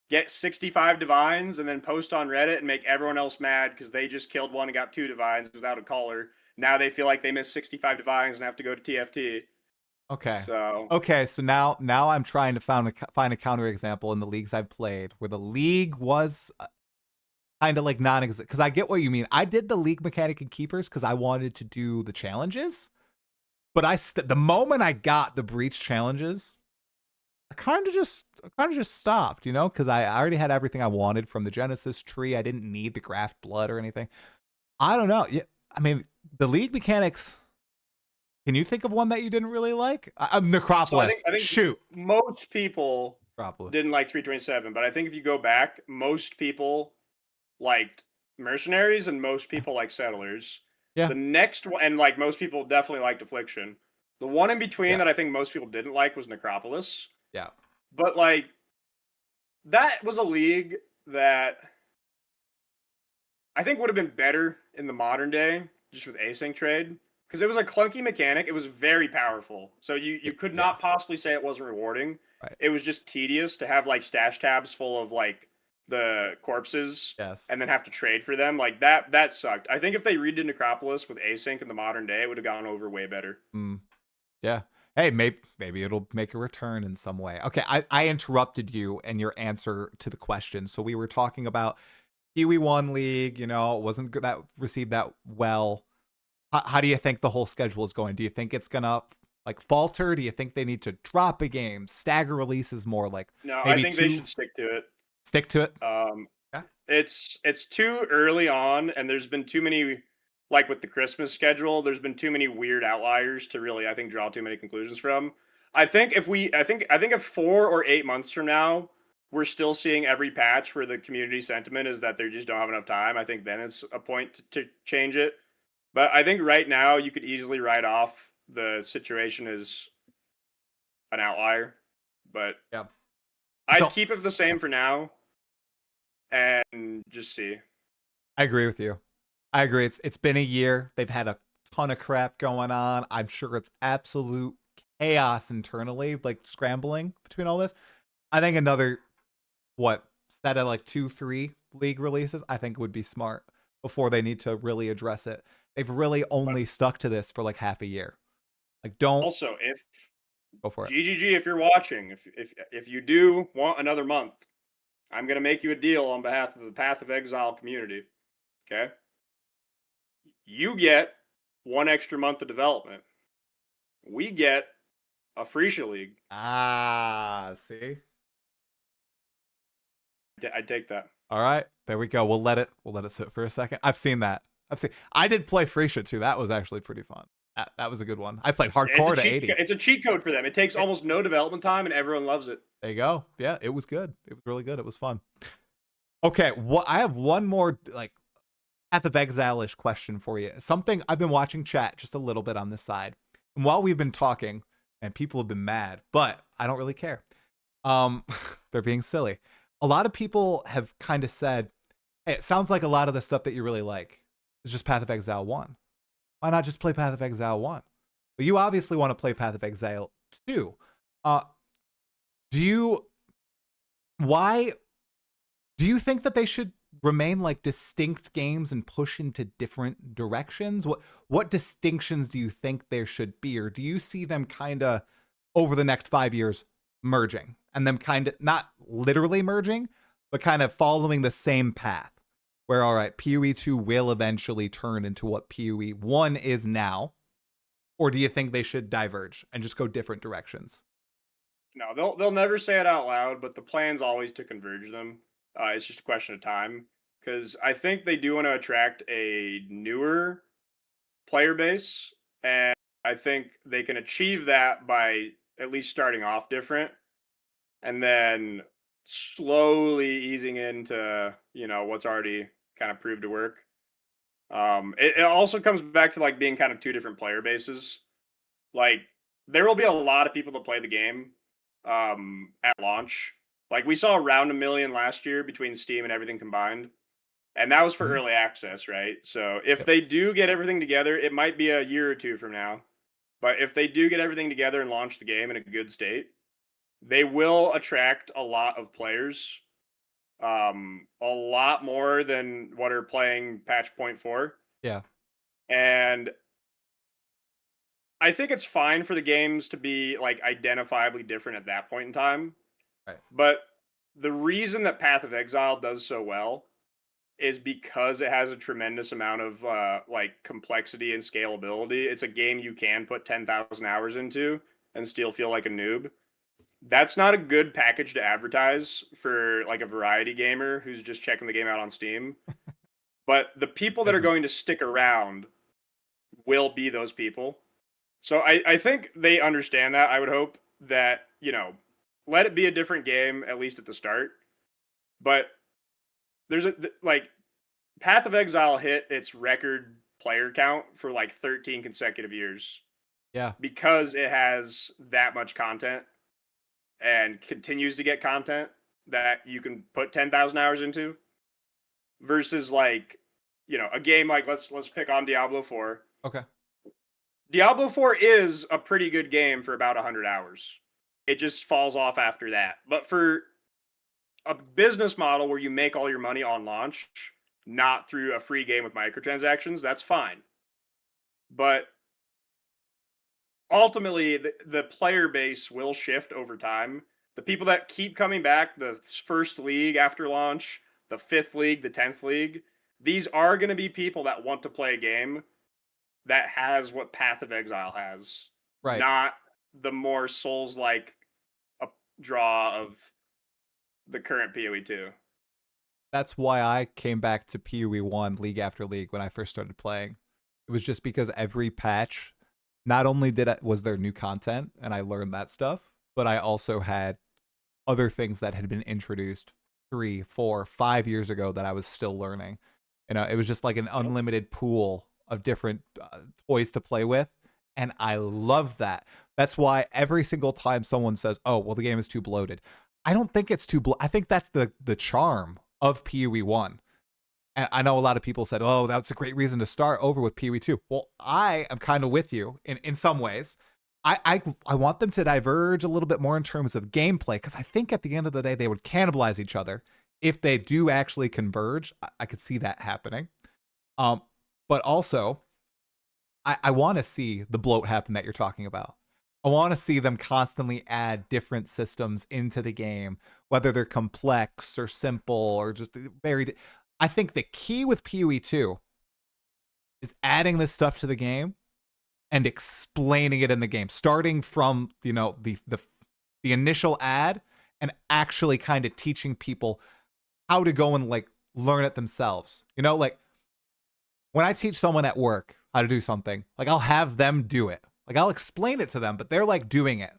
get 65 divines, and then post on Reddit and make everyone else mad because they just killed one and got 2 divines without a caller. Now they feel like they missed 65 divines and have to go to TFT. Okay. So So now I'm trying to find a counterexample in the leagues I've played where the league was kind of like non-existent. Because I get what you mean. I did the league mechanic in Keepers because I wanted to do the challenges, but the moment I got the breach challenges, I kind of just stopped, because I already had everything I wanted from the Genesis tree. I didn't need the graft blood or anything. I don't know. Yeah, I mean, the league mechanics. Can you think of one that you didn't really like? Necropolis. I think Shoot. most people Necropolis. didn't like 327, but I think if you go back, most people liked Mercenaries and most people like Settlers. Yeah. The next one, and like most people definitely liked Affliction. The one in between that I think most people didn't like was Necropolis. Yeah. But like that was a league that I think would have been better in the modern day just with async trade because it was a clunky mechanic. It was very powerful. So you could not possibly say it wasn't rewarding. Right. It was just tedious to have like stash tabs full of like the corpses and then have to trade for them. Like that sucked. I think if they redid Necropolis with async in the modern day, it would have gone over way better. Yeah. Hey, maybe it'll make a return in some way. Okay, I interrupted you and your answer to the question. So we were talking about PoE1 League, it wasn't good, that received that well. How do you think the whole schedule is going? Do you think it's gonna like falter? Do you think they need to drop a game, stagger releases more? Like No, maybe I think they should stick to it. Stick to it. Yeah. It's too early on, and there's been too many, like with the Christmas schedule, there's been too many weird outliers to really, I think, draw too many conclusions from. I think if 4 or 8 months from now we're still seeing every patch where the community sentiment is that they just don't have enough time, I think then it's a point to change it. But I think right now you could easily write off the situation as an outlier. But Yeah. I'd keep it the same for now and just see. I agree with you. I agree. It's been a year. They've had a ton of crap going on. I'm sure it's absolute chaos internally, like scrambling between all this. I think another set of like 2-3 league releases, I think would be smart before they need to really address it. They've really only stuck to this for like half a year. Like, don't Also, if go for it. GGG, if you're watching, if you do want another month, I'm gonna make you a deal on behalf of the Path of Exile community. Okay, you get 1 extra month of development. We get a Freesia League. See? I'd take that. All right, there we go. We'll let it sit for a second. I've seen that. I did play Freesia too. That was actually pretty fun. That was a good one. I played hardcore to 80. It's a cheat code for them. It takes almost no development time, and everyone loves it. There you go. Yeah, it was good. It was really good. It was fun. Okay, I have one more like Path of Exile-ish question for you. Something I've been watching chat just a little bit on this side, and while we've been talking, and people have been mad, but I don't really care. They're being silly. A lot of people have kind of said, "Hey, it sounds like a lot of the stuff that you really like is just Path of Exile 1. Why not just play Path of Exile 1? But you obviously want to play Path of Exile 2. Why do you think that they should remain like distinct games and push into different directions? What distinctions do you think there should be? Or do you see them kind of over the next 5 years merging and them kind of not literally merging, but kind of following the same path? Where, all right, PoE2 will eventually turn into what PoE1 is now? Or do you think they should diverge and just go different directions? No, they'll never say it out loud, but the plan's always to converge them. It's just a question of time, because I think they do want to attract a newer player base, and I think they can achieve that by at least starting off different, and then slowly easing into what's already kind of proved to work. It also comes back to like being kind of two different player bases. Like there will be a lot of people that play the game at launch. Like we saw around 1 million last year between Steam and everything combined. And that was for early access, right? So if they do get everything together, it might be a year or two from now. But if they do get everything together and launch the game in a good state, they will attract a lot of players. A lot more than what are playing patch 0.4. Yeah. And I think it's fine for the games to be like identifiably different at that point in time. Right. But the reason that Path of Exile does so well is because it has a tremendous amount of like complexity and scalability. It's a game you can put 10,000 hours into and still feel like a noob. That's not a good package to advertise for like a variety gamer who's just checking the game out on Steam. But the people that are going to stick around will be those people. So I think they understand that. I would hope that, let it be a different game, at least at the start. But there's like Path of Exile hit its record player count for like 13 consecutive years. Yeah. Because it has that much content and continues to get content that you can put 10,000 hours into, versus like, a game like let's pick on Diablo 4. Okay. Diablo 4 is a pretty good game for about 100 hours. It just falls off after that. But for a business model where you make all your money on launch, not through a free game with microtransactions, that's fine. But ultimately, the player base will shift over time. The people that keep coming back, the first league after launch, the 5th league, the 10th league, these are going to be people that want to play a game that has what Path of Exile has. Right. Not the more Souls-like draw of the current PoE2. That's why I came back to PoE1 league after league when I first started playing. It was just because every patch, not only was there new content and I learned that stuff, but I also had other things that had been introduced 3, 4, 5 years ago that I was still learning. It was just like an unlimited pool of different toys to play with, and I loved that. That's why every single time someone says, "Oh, well, the game is too bloated," I don't think it's too. I think that's the charm of PoE1. And I know a lot of people said, "Oh, that's a great reason to start over with PoE2." Well, I am kind of with you in some ways. I want them to diverge a little bit more in terms of gameplay, because I think at the end of the day they would cannibalize each other if they do actually converge. I could see that happening. But also, I want to see the bloat happen that you're talking about. I want to see them constantly add different systems into the game, whether they're complex or simple or just very. I think the key with PoE2 is adding this stuff to the game and explaining it in the game, starting from the initial ad and actually kind of teaching people how to go and like learn it themselves. Like when I teach someone at work how to do something, like I'll have them do it. Like I'll explain it to them, but they're like doing it.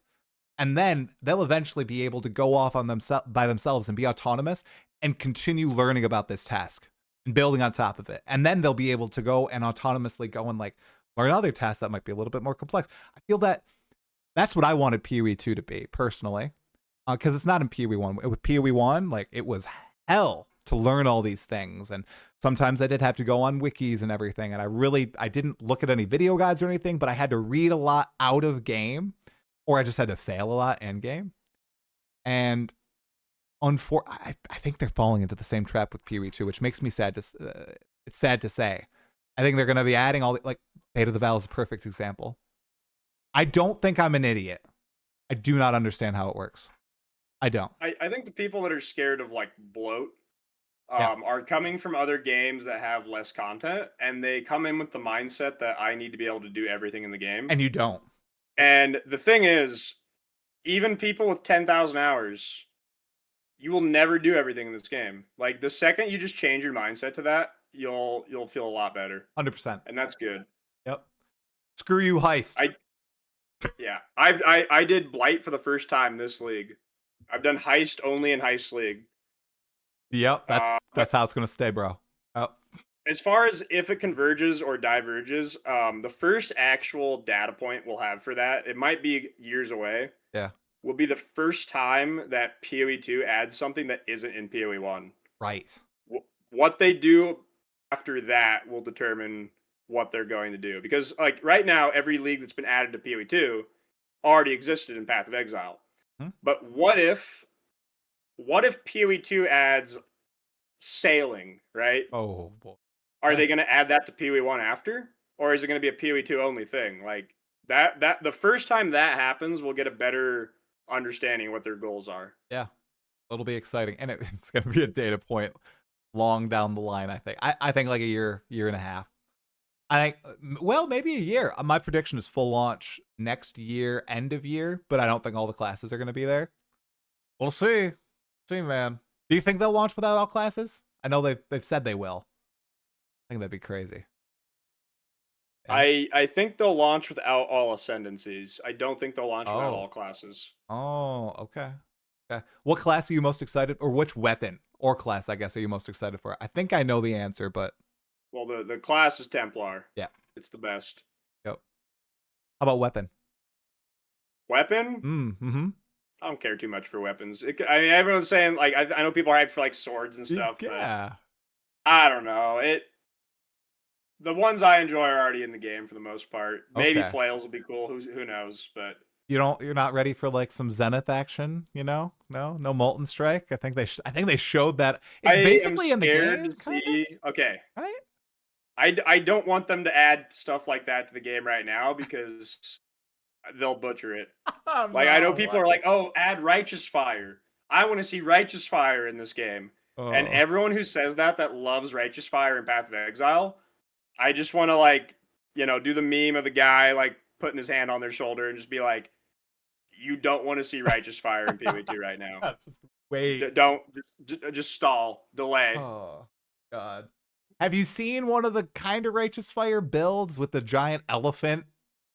And then they'll eventually be able to go off on by themselves and be autonomous and continue learning about this task and building on top of it. And then they'll be able to go and autonomously go and like learn other tasks that might be a little bit more complex. I feel that that's what I wanted PoE2 to be personally, because it's not in PoE1. With PoE1, like it was hell to learn all these things, and sometimes I did have to go on wikis and everything, and I didn't look at any video guides or anything, but I had to read a lot out of game, or I just had to fail a lot in game. And I think they're falling into the same trap with PoE2, which makes me sad. It's sad to say. I think they're going to be adding all like Path of Exile is a perfect example. I don't think I'm an idiot. I do not understand how it works. I don't. I think the people that are scared of like bloat are coming from other games that have less content, and they come in with the mindset that I need to be able to do everything in the game. And you don't. And the thing is, even people with 10,000 hours, you will never do everything in this game. Like the second you just change your mindset to that, you'll feel a lot better. 100%. And that's good. Yep. Screw you, Heist. I did Blight for the first time this league. I've done Heist only in Heist League. Yep, that's how it's gonna stay, bro. Oh. As far as if it converges or diverges, the first actual data point we'll have for that, it might be years away. Yeah. Will be the first time that PoE2 adds something that isn't in PoE1. Right. What they do after that will determine what they're going to do. Because like right now, every league that's been added to PoE2 already existed in Path of Exile. But what if PoE2 adds sailing, right? Oh boy. Are they going to add that to PoE1 after? Or is it going to be a PoE2 only thing? Like that the first time that happens, we'll get a better understanding what their goals are. Yeah. It'll be exciting. And it's going to be a data point long down the line, I think. I think like a year and a half. Well, maybe a year. My prediction is full launch next year, end of year, but I don't think all the classes are going to be there. We'll see. See, man. Do you think they'll launch without all classes? I know they've said they will. I think that'd be crazy. Yeah. I think they'll launch without all ascendancies. I don't think they'll launch without all classes. Oh, okay. Okay. What class are you most excited, or which weapon or class, I guess, are you most excited for? I think I know the answer, but... Well, the class is Templar. Yeah. It's the best. Yep. How about weapon? Weapon? Mm-hmm. I don't care too much for weapons. I mean, everyone's saying, like, I know people are hyped for, like, swords and stuff. Yeah. But I don't know. The ones I enjoy are already in the game for the most part. Maybe flails will be cool. Who knows? But you're not ready for like some Zenith action, No Molten Strike. I think they showed that it's basically in the game. Okay. Right? I don't want them to add stuff like that to the game right now because they'll butcher it. Like I know people are like, "Oh, add Righteous Fire." I want to see Righteous Fire in this game. And everyone who says that loves Righteous Fire in Path of Exile, I just want to like, do the meme of the guy like putting his hand on their shoulder and just be like, "You don't want to see Righteous Fire in PoE2 right now. Just wait. Don't just stall, delay." Oh God. Have you seen one of the kind of Righteous Fire builds with the giant elephant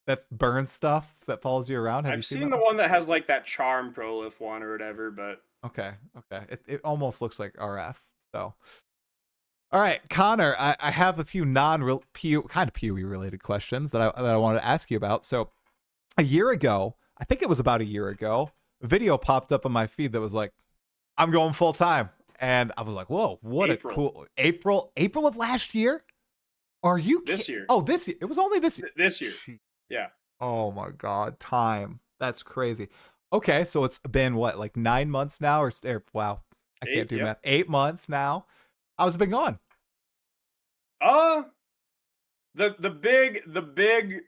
that burns stuff that follows you around? I've seen the one that has like that charm prolif one or whatever, but okay. It almost looks like RF. So, all right, Connor, I have a few kind of PoE related questions that I wanted to ask you about. So, a year ago, I think it was about a year ago, a video popped up on my feed that was like, I'm going full time. And I was like, whoa, what a cool April of last year. Are you this year? Oh, this year. It was only this year. This year. Yeah. Oh my God. Time. That's crazy. Okay. So it's been what, like 9 months now or wow. I can't do math. 8 months now. How's it been going? The big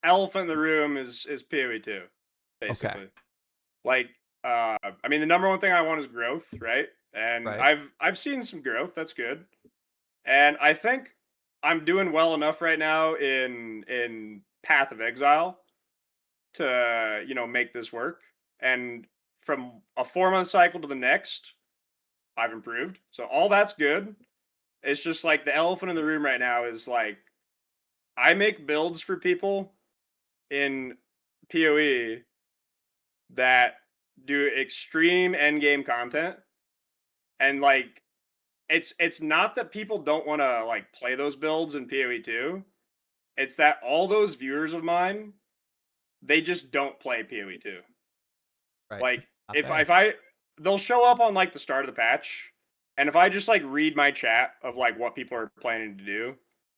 elephant in the room is PoE2, basically. Okay. Like, I mean, the number one thing I want is growth, right? And Right. I've seen some growth. That's good. And I think I'm doing well enough right now in Path of Exile to, you know, make this work. And from a 4-month cycle to the next, I've improved. So all that's good. It's just like the elephant in the room right now is like I make builds for people in PoE that do extreme endgame content, and like it's not that people don't want to like play those builds in PoE2. It's that all those viewers of mine, they just don't play PoE2. Right. Like if I they'll show up on like the start of the patch, and if I just like read my chat of like what people are planning to do,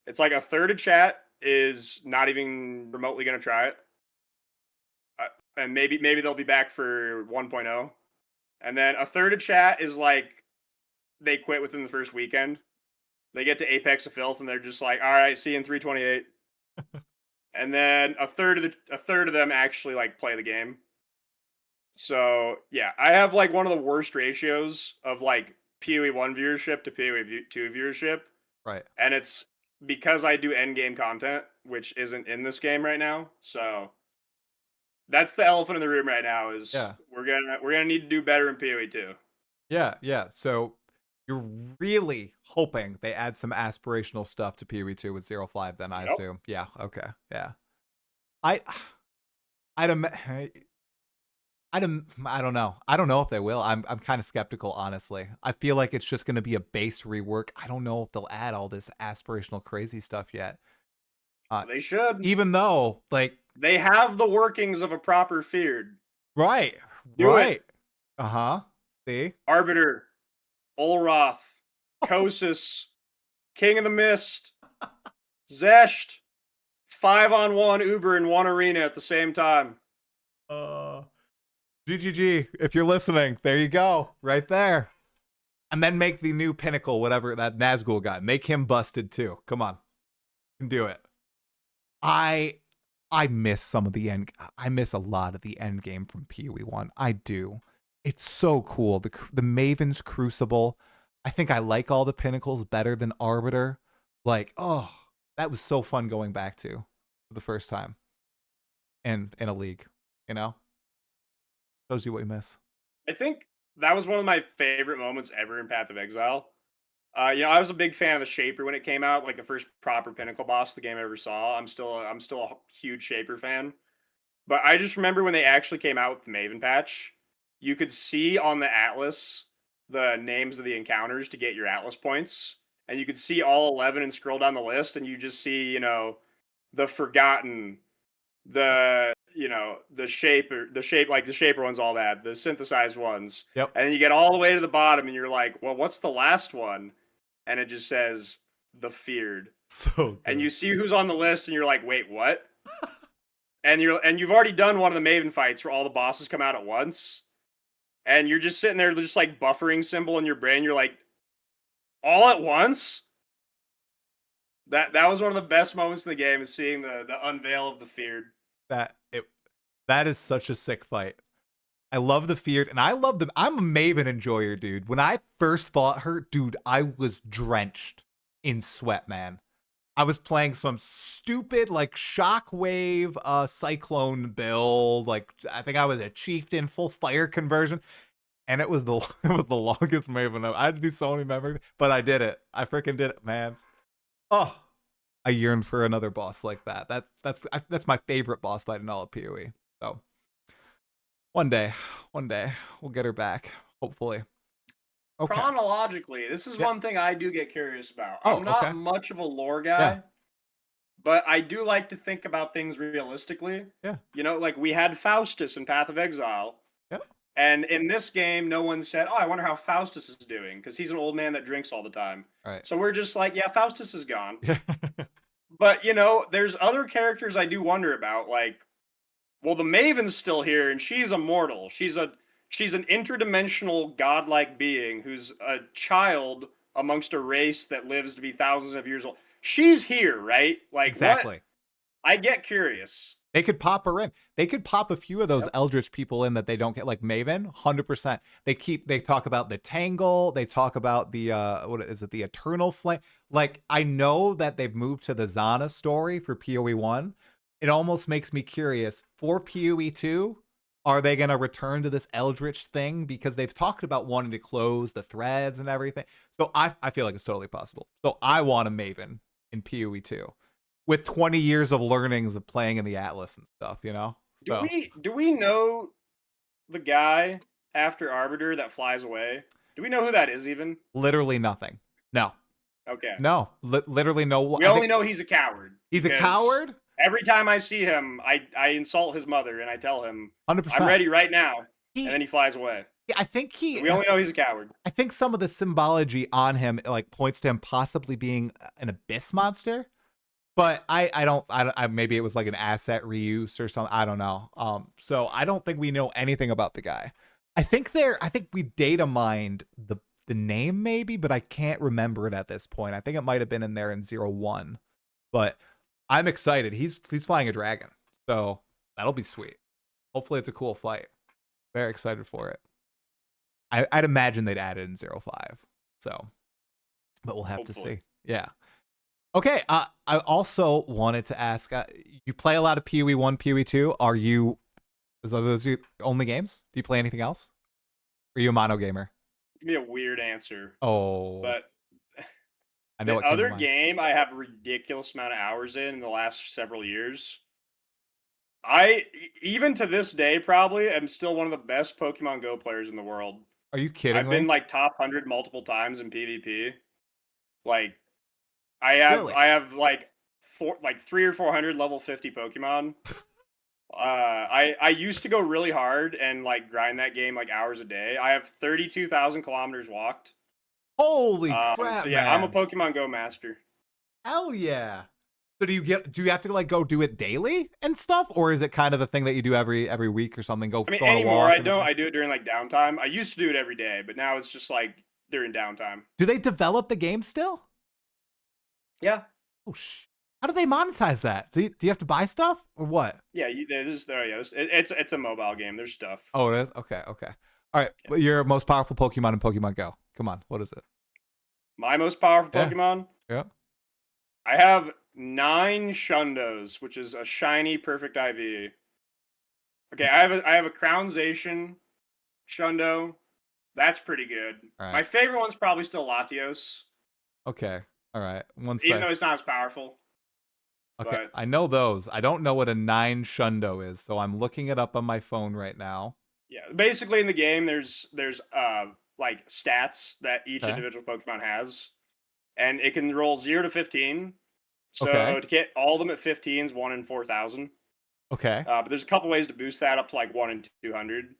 it's like a third of chat is not even remotely going to try it. And maybe they'll be back for 1.0. And then a third of chat is like they quit within the first weekend. They get to Apex of Filth and they're just like, all right, see you in 328. And then a third of them actually like play the game. So yeah, I have like one of the worst ratios of like PoE1 viewership to PoE2 viewership. Right. And it's because I do endgame content, which isn't in this game right now. So that's the elephant in the room right now is we're gonna need to do better in PoE2. Yeah. So you're really hoping they add some aspirational stuff to PoE2 with 0.5 then, I assume. Yeah, okay. Yeah. I'd I don't know. I don't know if they will. I'm kind of skeptical, honestly. I feel like it's just going to be a base rework. I don't know if they'll add all this aspirational crazy stuff yet. They should. Even though, like, they have the workings of a proper feared. Right. Do right. It. Uh-huh. See? Arbiter, Olroth, Kosis, King of the Mist, Zesht, 5-on-1 Uber in one arena at the same time. GGG. If you're listening, there you go. Right there. And then make the new pinnacle, whatever that Nazgul guy. Make him busted too. Come on. You can do it. I miss some of the end. I miss a lot of the end game from PoE1. I do. It's so cool. The Maven's Crucible. I think I like all the pinnacles better than Arbiter. Like, oh, that was so fun going back to for the first time in a league, you know? Shows you what you miss. I think that was one of my favorite moments ever in Path of Exile. You know, I was a big fan of the Shaper when it came out, like the first proper pinnacle boss the game I ever saw. I'm still a huge Shaper fan. But I just remember when they actually came out with the Maven patch, you could see on the Atlas the names of the encounters to get your Atlas points. And you could see all 11 and scroll down the list, and you just see, you know, the Forgotten, the, you know, the shape, like the Shaper ones, all that, the synthesized ones. Yep. And then you get all the way to the bottom, and you're like, well, what's the last one? And it just says the Feared. So good. And you see who's on the list, and you're like, wait, what? And you've already done one of the Maven fights where all the bosses come out at once, and you're just sitting there, just like buffering symbol in your brain. You're like, all at once. That was one of the best moments in the game, is seeing the unveil of the Feared. That is such a sick fight. I love the Feared, and I love them. I'm a Maven enjoyer, dude. When I first fought her, dude, I was drenched in sweat, man. I was playing some stupid like shockwave cyclone build. Like I think I was a chieftain, full fire conversion. And it was the longest Maven. I had to do so many memories, but I did it. I freaking did it, man. Oh, I yearn for another boss like that. That's my favorite boss fight in all of PoE. So one day we'll get her back, hopefully. Okay. Chronologically, this is one thing I do get curious about. Oh, I'm not okay. much of a lore guy, Yeah. But I do like to think about things realistically. Yeah. You know, like we had Faustus in Path of Exile. Yeah. And in this game, no one said, "Oh, I wonder how Faustus is doing," because he's an old man that drinks all the time. All right. So we're just like, "Yeah, Faustus is gone." Yeah. But you know, there's other characters I do wonder about. Like, well, the Maven's still here, and she's immortal. She's an interdimensional godlike being who's a child amongst a race that lives to be thousands of years old. She's here, right? Like, Exactly. what? I get curious. They could pop her in. They could pop a few of those Yep. Eldritch people in that they don't get, like Maven, 100%. They talk about the Tangle, they talk about the what is it, the Eternal Flame. Like, I know that they've moved to the Zana story for PoE1. It almost makes me curious for PoE2. Are they going to return to this Eldritch thing? Because they've talked about wanting to close the threads and everything. So I feel like it's totally possible. So I want a Maven in PoE2 with 20 years of learnings of playing in the Atlas and stuff, you know? So, Do we know the guy after Arbiter that flies away? Do we know who that is even? literally nothing. No. Okay. No. Literally no. We only know he's a coward. He's a because coward? Every time I see him, I insult his mother and I tell him, 100%. "I'm ready right now," He, and then he flies away. I think he. We only know he's a coward. I think some of the symbology on him like points to him possibly being an abyss monster, but I don't maybe it was like an asset reuse or something. I don't know. So I don't think we know anything about the guy. I think we data mined the name maybe, but I can't remember it at this point. I think it might have been in there in 01, but I'm excited. He's flying a dragon, so that'll be sweet. Hopefully it's a cool fight. Very excited for it. I'd imagine they'd add it in 05. So, but we'll have to see. Yeah. Okay. I also wanted to ask, you play a lot of PoE1, PoE2. Is those your only games? Do you play anything else? Or are you a mono gamer? Give me a weird answer. Oh, But I know the what came to other mind. game I have a ridiculous amount of hours in the last several years. Even to this day, probably am still one of the best Pokemon Go players in the world. Are you kidding I've me? been like top 100 multiple times in PvP. Like I Really? have like 3 or 400 level 50 Pokemon. I used to go really hard and like grind that game like hours a day. I have 32,000 kilometers walked. Holy crap, So yeah, man. I'm a Pokemon Go master. Hell yeah. So do you have to like go do it daily and stuff, or is it kind of the thing that you do every week or something? Go I mean, on a anymore walk I and don't. everything? I do it during like downtime. I used to do it every day, but now it's just like during downtime. Do they develop the game still? Yeah. Oh how do they monetize that? Do you have to buy stuff or what? Yeah, it's a mobile game. There's stuff. Oh, it is? Okay. All right. Yeah. Well, your most powerful Pokemon in Pokemon Go. Come on. What is it? My most powerful Yeah. Pokemon? Yeah. I have 9 Shundos, which is a shiny perfect IV. Okay, I have a Crownzation Shundo. That's pretty good. All right. My favorite one's probably still Latios, Okay. All right. One even sec. though it's not as powerful. Okay. But I know those. I don't know what a 9 Shundo is, so I'm looking it up on my phone right now. yeah, basically in the game, there's like stats that each Okay. individual Pokemon has, and it can roll 0 to 15. So Okay. to get all of them at 15 is 1 in 4,000. Okay. But there's a couple ways to boost that up to like 1 in 200.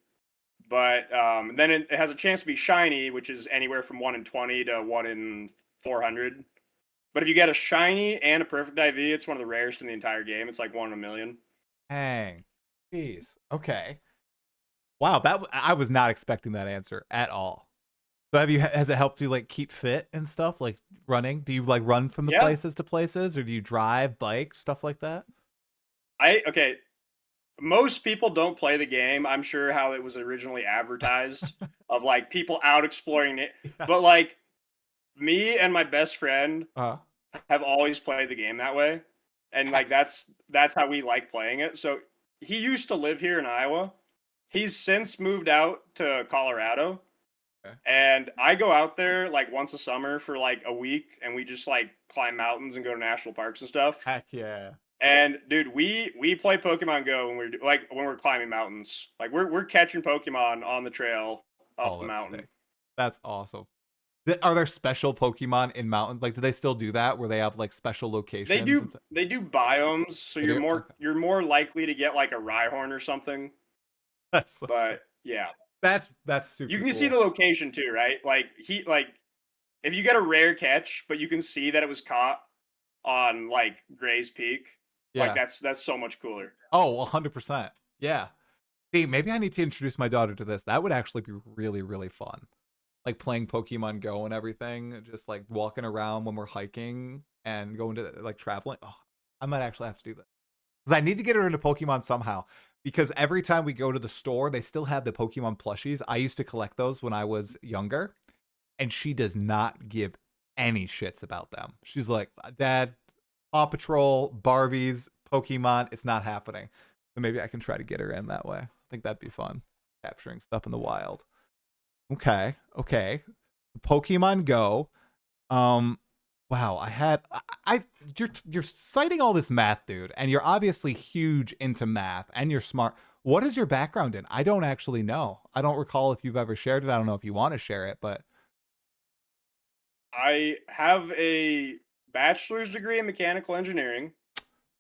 But then it has a chance to be shiny, which is anywhere from 1 in 20 to 1 in 400. But if you get a shiny and a perfect IV, it's one of the rarest in the entire game. It's like 1 in a million. Dang. Jeez. Okay. Wow, I was not expecting that answer at all. So has it helped you like keep fit and stuff, like running? Do you like run from the Yeah. places to places, or do you drive, bike, stuff like that? Okay. Most people don't play the game. I'm sure how it was originally advertised of like people out exploring it. Yeah. But like me and my best friend Uh, have always played the game that way. And like that's how we like playing it. So he used to live here in Iowa. He's since moved out to Colorado. Okay. And I go out there like once a summer for like a week and we just like climb mountains and go to national parks and stuff. Heck yeah. And dude, we play Pokemon Go when we're climbing mountains. Like we're catching Pokemon on the trail up the that's mountain. sick. That's awesome. Are there special Pokemon in mountains? Like, do they still do that where they have like special locations? They do biomes, so They do? Okay. you're more likely to get like a Rhyhorn or something. That's so sick. But yeah, That's you super can see cool. the location too, right? Like if you get a rare catch, but you can see that it was caught on like Gray's Peak, like Yeah. that's so much cooler. Oh, 100%. Yeah. Hey, maybe I need to introduce my daughter to this. That would actually be really, really fun. Like playing Pokemon Go and everything, just like walking around when we're hiking and going to like traveling. Oh, I might actually have to do that. Because I need to get her into Pokemon somehow. Because every time we go to the store, they still have the Pokemon plushies. I used to collect those when I was younger. And she does not give any shits about them. She's like, Dad, Paw Patrol, Barbies, Pokemon, it's not happening. So maybe I can try to get her in that way. I think that'd be fun. Capturing stuff in the wild. Okay. Pokemon Go. Wow, you're citing all this math, dude, and you're obviously huge into math and you're smart. What is your background in? I don't actually know. I don't recall if you've ever shared it. I don't know if you want to share it, but I have a bachelor's degree in mechanical engineering,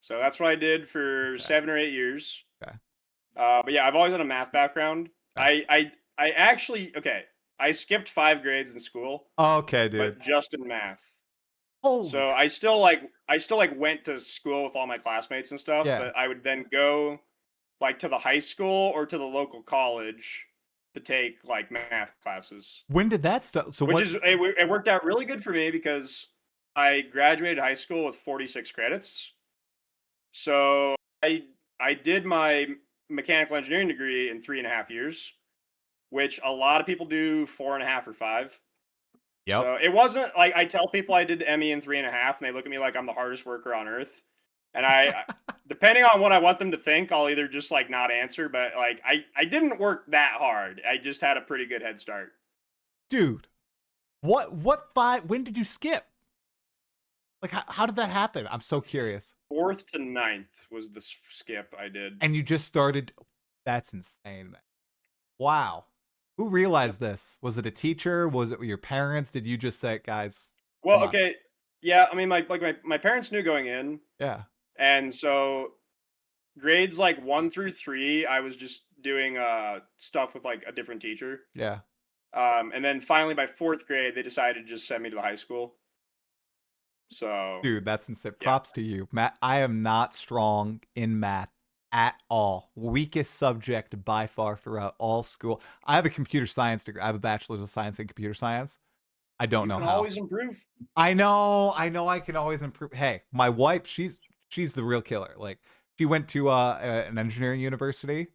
so that's what I did for okay. 7 or 8 years. Okay. But yeah, I've always had a math background. Nice. I actually I skipped 5 grades in school, Okay, but dude. just in math. Holy So I still went to school with all my classmates and stuff, yeah. but I would then go like to the high school or to the local college to take like math classes. When did that start? So Which what? is it worked out really good for me because I graduated high school with 46 credits. So I did my mechanical engineering degree in 3.5 years, which a lot of people do 4.5 or 5. Yep. So it wasn't like I tell people I did ME in 3.5, and they look at me like I'm the hardest worker on earth. And depending on what I want them to think, I'll either just like not answer, but like I didn't work that hard. I just had a pretty good head start. Dude, what five? When did you skip? Like, how did that happen? I'm so curious. 4th to 9th was the skip I did. And you just started. That's insane, man. Wow. Who realized this? Was it a teacher? Was it your parents? Did you just say, guys? Well, okay, yeah. I mean, my parents knew going in, Yeah. and so grades like 1 through 3, I was just doing stuff with like a different teacher. Yeah. And then finally by 4th grade, they decided to just send me to the high school. So, Dude, that's insane. yeah. Props to you. Matt, I am not strong in math at all. Weakest subject by far throughout all school. I have a computer science degree. I have a bachelor's of science in computer science. I don't know You can how. always improve. I know I can always improve. Hey, my wife, she's the real killer. Like, she went to an engineering university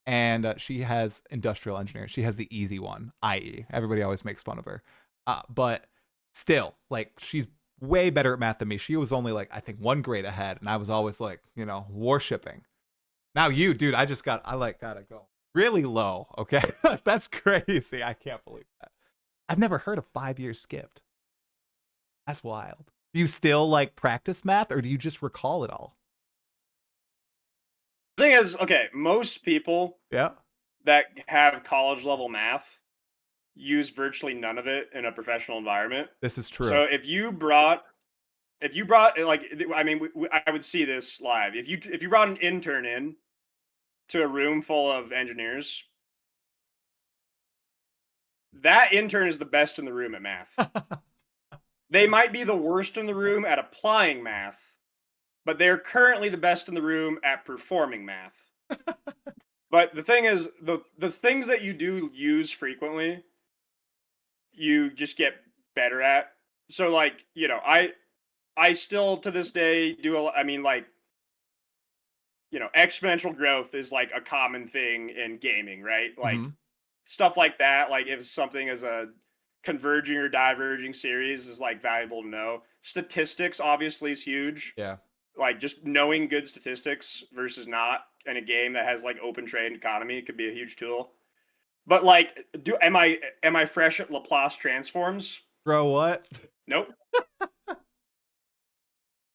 and she has industrial engineering. She has the easy one, i.e. Everybody always makes fun of her. But still, like, she's way better at math than me. She was only like, I think 1 grade ahead, and I was always like, worshipping. Now you, dude, gotta go really low. Okay. That's crazy. I can't believe that. I've never heard of 5 years skipped. That's wild. Do you still like practice math, or do you just recall it all? The thing is, okay, most people Yeah. that have college level math use virtually none of it in a professional environment. This is true. So if you brought like, I mean, I would see this live. If you brought an intern in to a room full of engineers, that intern is the best in the room at math. They might be the worst in the room at applying math, but they're currently the best in the room at performing math. But the thing is, the things that you do use frequently, you just get better at. So like, I still to this day do I mean, like, exponential growth is like a common thing in gaming, right? Like stuff like that, like if something is a converging or diverging series is like valuable to know. Statistics obviously is huge. Yeah. Like just knowing good statistics versus not in a game that has like open trade and economy could be a huge tool. But like, am I fresh at Laplace transforms? Bro, what? Nope.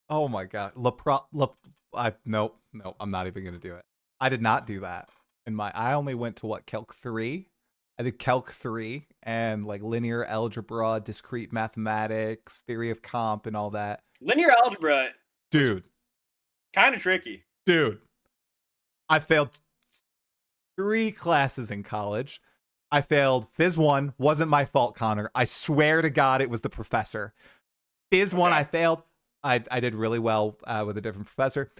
Oh my god. Nope, I'm not even gonna do it. I did not do that. I only went to what, Calc 3? I did Calc 3 and like linear algebra, discrete mathematics, theory of comp, and all that. Linear algebra, Dude, kind of tricky. dude, I failed 3 classes in college. I failed Phys 1. Wasn't my fault, Connor. I swear to God, it was the professor. Phys 1, I failed. I did really well with a different professor.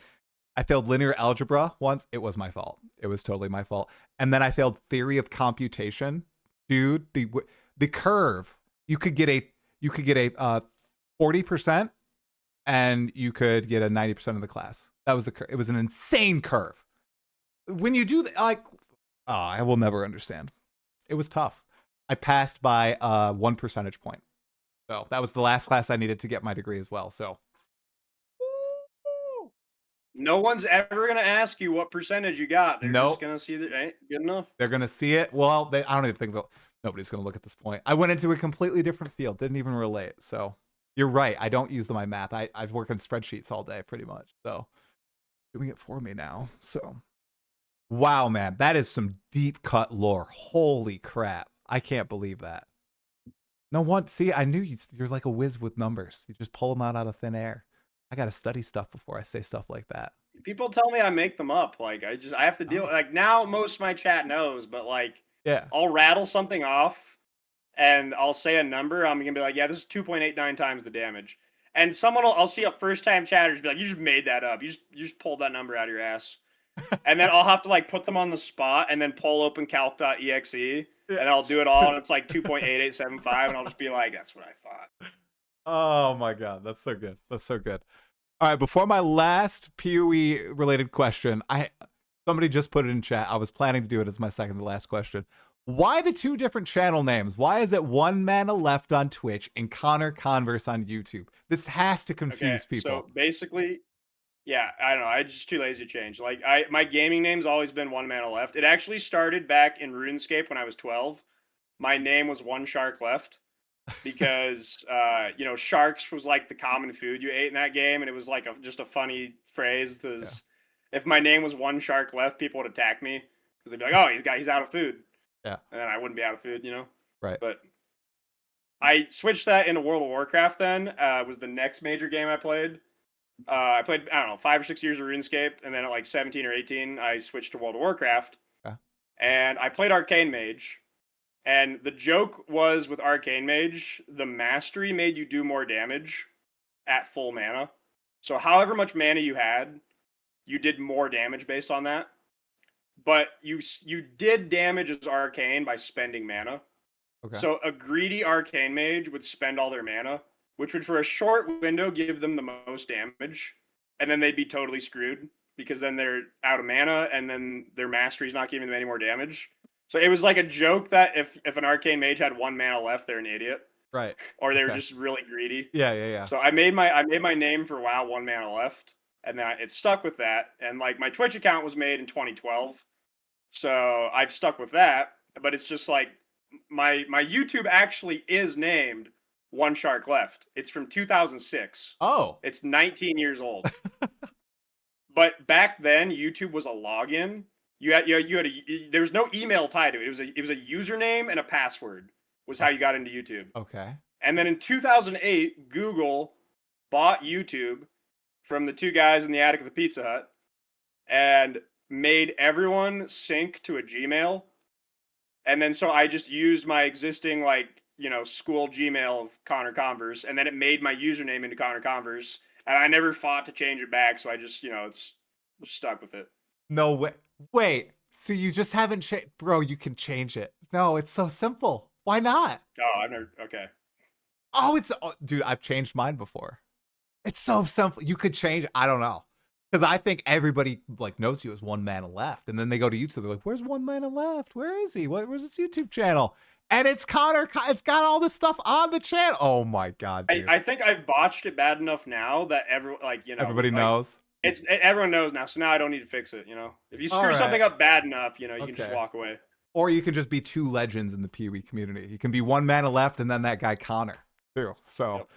I failed linear algebra once. It was my fault. It was totally my fault. And then I failed theory of computation. Dude, the curve, you could get a 40% and you could get a 90% of the class. That was the curve. It was an insane curve. When you do like, I will never understand. It was tough. I passed by 1 percentage point. So that was the last class I needed to get my degree as well. So no one's ever gonna ask you what percentage you got. They're just gonna see that ain't good enough. They're gonna see it. Well, I don't even think nobody's gonna look at this point. I went into a completely different field. Didn't even relate. So you're right. I don't use my math. I've worked on spreadsheets all day, pretty much. So doing it for me now. So. Wow, man, that is some deep cut lore. Holy crap. I can't believe that. No one, see, I knew you're like a whiz with numbers. You just pull them out of thin air. I got to study stuff before I say stuff like that. People tell me I make them up. Like, I have to deal, like, now most of my chat knows, but like, yeah, I'll rattle something off and I'll say a number. I'm going to be like, yeah, this is 2.89 times the damage. And I'll see a first time chatter be like, you just made that up. You just pulled that number out of your ass. And then I'll have to like put them on the spot and then pull open calc.exe and I'll do it all and it's like 2.8875 and I'll just be like, that's what I thought. Oh my God, that's so good. That's so good. All right, before my last PoE related question, somebody just put it in chat. I was planning to do it as my second to last question. Why the 2 different channel names? Why is it OneManaLeft on Twitch and ConnorConverse on YouTube? This has to confuse people. So basically, yeah, I don't know. I just too lazy to change. Like my gaming name's always been OneManaLeft. It actually started back in RuneScape when I was 12. My name was One Shark Left because sharks was like the common food you ate in that game, and it was like just a funny phrase. Because if my name was One Shark Left, people would attack me because they'd be like, "Oh, he's out of food." Yeah, and then I wouldn't be out of food, Right. But I switched that into World of Warcraft. Then was the next major game I played. I played, I don't know, 5 or 6 years of RuneScape, and then at like 17 or 18, I switched to World of Warcraft. Yeah. And I played Arcane Mage. And the joke was with Arcane Mage, the mastery made you do more damage at full mana. So however much mana you had, you did more damage based on that. But you did damage as Arcane by spending mana. Okay. So a greedy Arcane Mage would spend all their mana, which would for a short window give them the most damage, and then they'd be totally screwed because then they're out of mana and then their mastery's not giving them any more damage. So it was like a joke that if an Arcane Mage had 1 mana left, they're an idiot. Right. Or they were just really greedy. Yeah. So I made my name for WoW 1 mana left, and then it stuck with that. And like my Twitch account was made in 2012. So I've stuck with that, but it's just like my YouTube actually is named One Shark Left. It's from 2006. Oh. It's 19 years old. But back then, YouTube was a login. There was no email tied to it. It was a username and a password was how you got into YouTube. Okay. And then in 2008, Google bought YouTube from the 2 guys in the attic of the Pizza Hut and made everyone sync to a Gmail. And then so I just used my existing school Gmail of ConnorConverse, and then it made my username into ConnorConverse, and I never fought to change it back, so I just, it's stuck with it. No way. Wait, so you just haven't changed? Bro, you can change it. No, it's so simple. Why not? Oh, I've never, okay. Dude, I've changed mine before. It's so simple. You could change, I don't know. Because I think everybody knows you as OneManaLeft, and then they go to YouTube. They're like, "Where's OneManaLeft? Where is he? Where's his YouTube channel?" And it's Connor. It's got all this stuff on the channel. Oh my God, dude. I think I've botched it bad enough now that everybody knows. Everyone knows now, so now I don't need to fix it. If you screw something up bad enough, you can just walk away. Or you can just be 2 legends in the PoE community. You can be OneManaLeft and then that guy Connor too. So,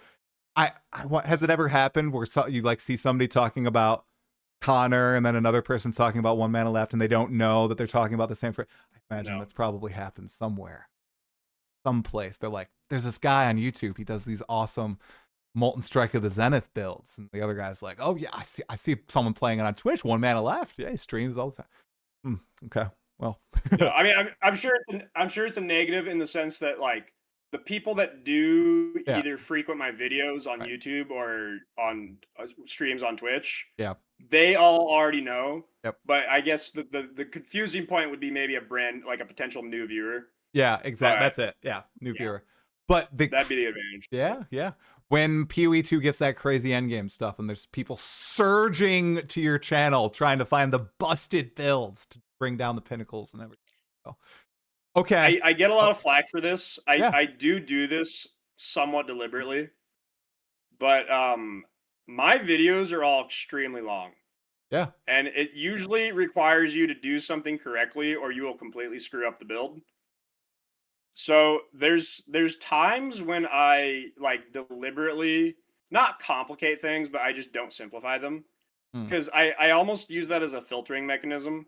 yep. Has it ever happened where you see somebody talking about Connor, and then another person's talking about OneManaLeft, and they don't know that they're talking about the same. I imagine that's probably happened somewhere, someplace. They're like, there's this guy on YouTube. He does these awesome Molten Strike of the Zenith builds, and the other guy's like, oh yeah, I see someone playing it on Twitch. OneManaLeft, yeah, he streams all the time. Okay, well, no, I mean, I'm sure it's a negative in the sense that like the people that do either frequent my videos on YouTube or on streams on Twitch, they all already know. But I guess the confusing point would be maybe a potential new viewer. Yeah, exactly. That's it. Yeah, new viewer. But that'd be the advantage. Yeah. When PoE2 gets that crazy endgame stuff and there's people surging to your channel trying to find the busted builds to bring down the pinnacles and everything. So, okay. I get a lot of flack for this. I do this somewhat deliberately. But my videos are all extremely long. Yeah. And it usually requires you to do something correctly or you will completely screw up the build. So there's times when I like deliberately not complicate things, but I just don't simplify them. Because I almost use that as a filtering mechanism.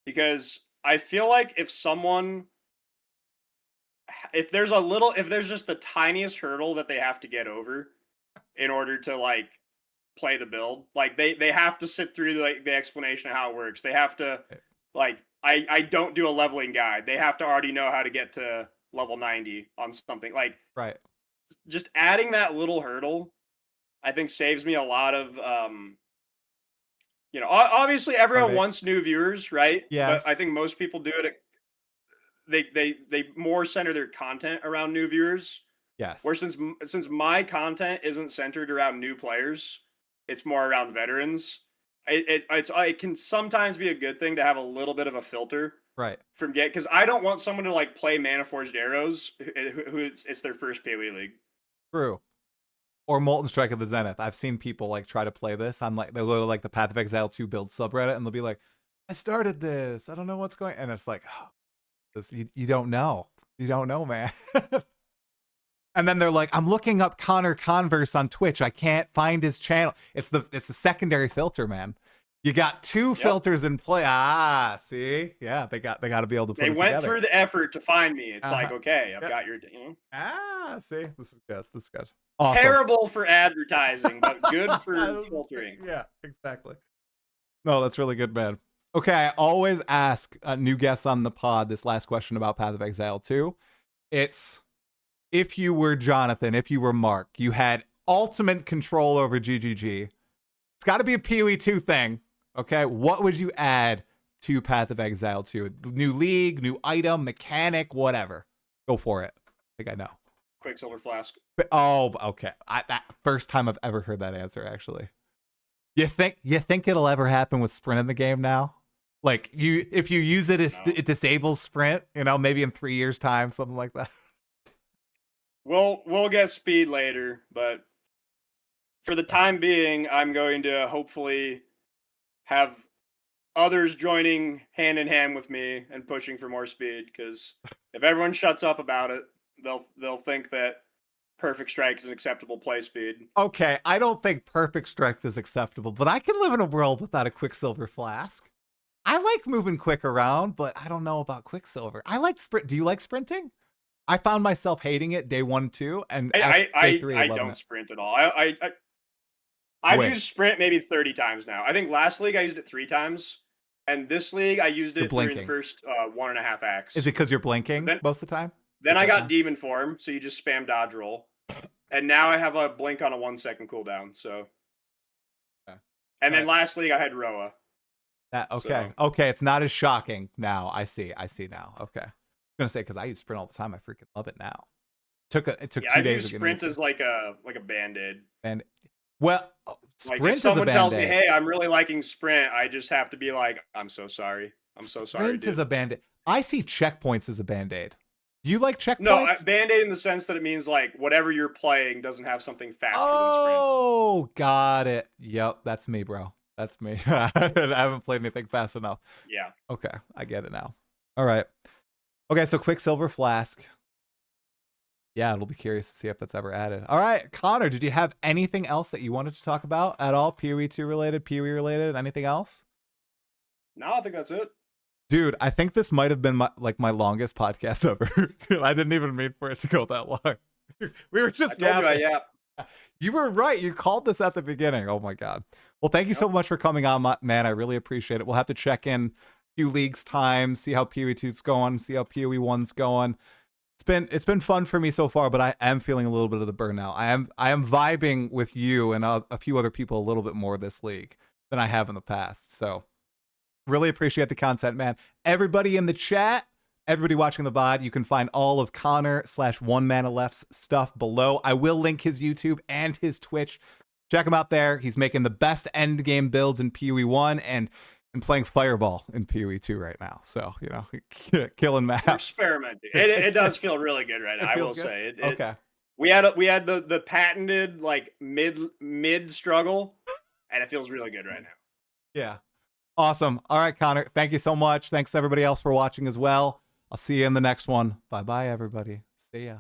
Because I feel like if there's just the tiniest hurdle that they have to get over in order to like play the build, like they have to sit through like the explanation of how it works. They have to like I don't do a leveling guide. They have to already know how to get to level 90 on something. Like just adding that little hurdle, I think saves me a lot of obviously everyone wants new viewers, right? Yes. But I think most people do it. They more center their content around new viewers. Yes. Where since my content isn't centered around new players, it's more around veterans. It can sometimes be a good thing to have a little bit of a filter, from because I don't want someone to like play Mana Forged Arrows who it's their first PoE league. True. Or Molten Strike of the Zenith. I've seen people like try to play this on like they'll go to like the Path of Exile 2 build subreddit and they'll be like, I started this. I don't know what's going, and it's like, oh, you don't know. You don't know, man. And then they're like, I'm looking up ConnorConverse on Twitch. I can't find his channel. It's a secondary filter, man. You got two filters in play. See? Yeah, they got to be able to put it together. They went through the effort to find me. It's like, okay, I've got your, see? This is good. This is good. Awesome. Terrible for advertising, but good for filtering. Yeah, exactly. No, that's really good, man. Okay, I always ask new guests on the pod this last question about Path of Exile 2. It's, if you were Jonathan, if you were Mark, you had ultimate control over GGG. It's got to be a PoE2 thing, okay? What would you add to Path of Exile 2? New league, new item, mechanic, whatever. Go for it. I think I know. Quicksilver Flask. Oh, okay. That first time I've ever heard that answer, actually. You think it'll ever happen with sprint in the game now? Like if you use it, it disables sprint. Maybe in 3 years' time, something like that. We'll get speed later, but for the time being, I'm going to hopefully have others joining hand in hand with me and pushing for more speed. Because if everyone shuts up about it, they'll think that Perfect Strike is an acceptable play speed. Okay, I don't think Perfect Strike is acceptable, but I can live in a world without a Quicksilver Flask. I like moving quick around, but I don't know about Quicksilver. I like sprint. Do you like sprinting? I found myself hating it day 1, 2, and day 3, I don't sprint at all. I've used sprint maybe 30 times now. I think last league I used it 3 times, and this league I used it during the first 1.5 acts. Is it because you're blinking most of the time? Then I got demon form, so you just spam dodge roll, and now I have a blink on a 1-second cooldown. So, and then last league I had Roa. Okay, it's not as shocking now. I see now. Okay, I'm gonna say because I use sprint all the time. I freaking love it now. It took 2 days. I use sprint as like a band-aid. And well, sprint like if someone is a band-aid. tells me, "Hey, I'm really liking sprint," I just have to be like, "I'm so sorry. I'm so sorry." Sprint is a band-aid. I see checkpoints as a band-aid. Do you like checkpoints? No, band-aid in the sense that it means like whatever you're playing doesn't have something faster than sprint. Oh, got it. Yep, that's me, bro. That's me. I haven't played anything fast enough. Yeah. Okay, I get it now. All right. Okay, so Quicksilver Flask. Yeah, it'll be curious to see if that's ever added. All right, Connor, did you have anything else that you wanted to talk about at all? PoE2 related, PoE related, anything else? No, I think that's it. Dude, I think this might have been my longest podcast ever. I didn't even mean for it to go that long. We were just yapping. You were right. You called this at the beginning. Oh my god. Well, thank you so much for coming on, man. I really appreciate it. We'll have to check in a few leagues time, see how PoE2's going, see how PoE1's going. It's been fun for me so far, but I am feeling a little bit of the burnout. I am vibing with you and a few other people a little bit more this league than I have in the past. So really appreciate the content, man. Everybody in the chat, everybody watching the VOD, you can find all of Connor/OneManaLeft's stuff below. I will link his YouTube and his Twitch. Check him out there. He's making the best endgame builds in PoE1 and playing Fireball in PoE2 right now. So, you know, killing maps. We're experimenting. It does feel really good right now. I will say. Okay. We had the patented like mid struggle, and it feels really good right now. Yeah. Awesome. All right, Connor. Thank you so much. Thanks to everybody else for watching as well. I'll see you in the next one. Bye-bye, everybody. See ya.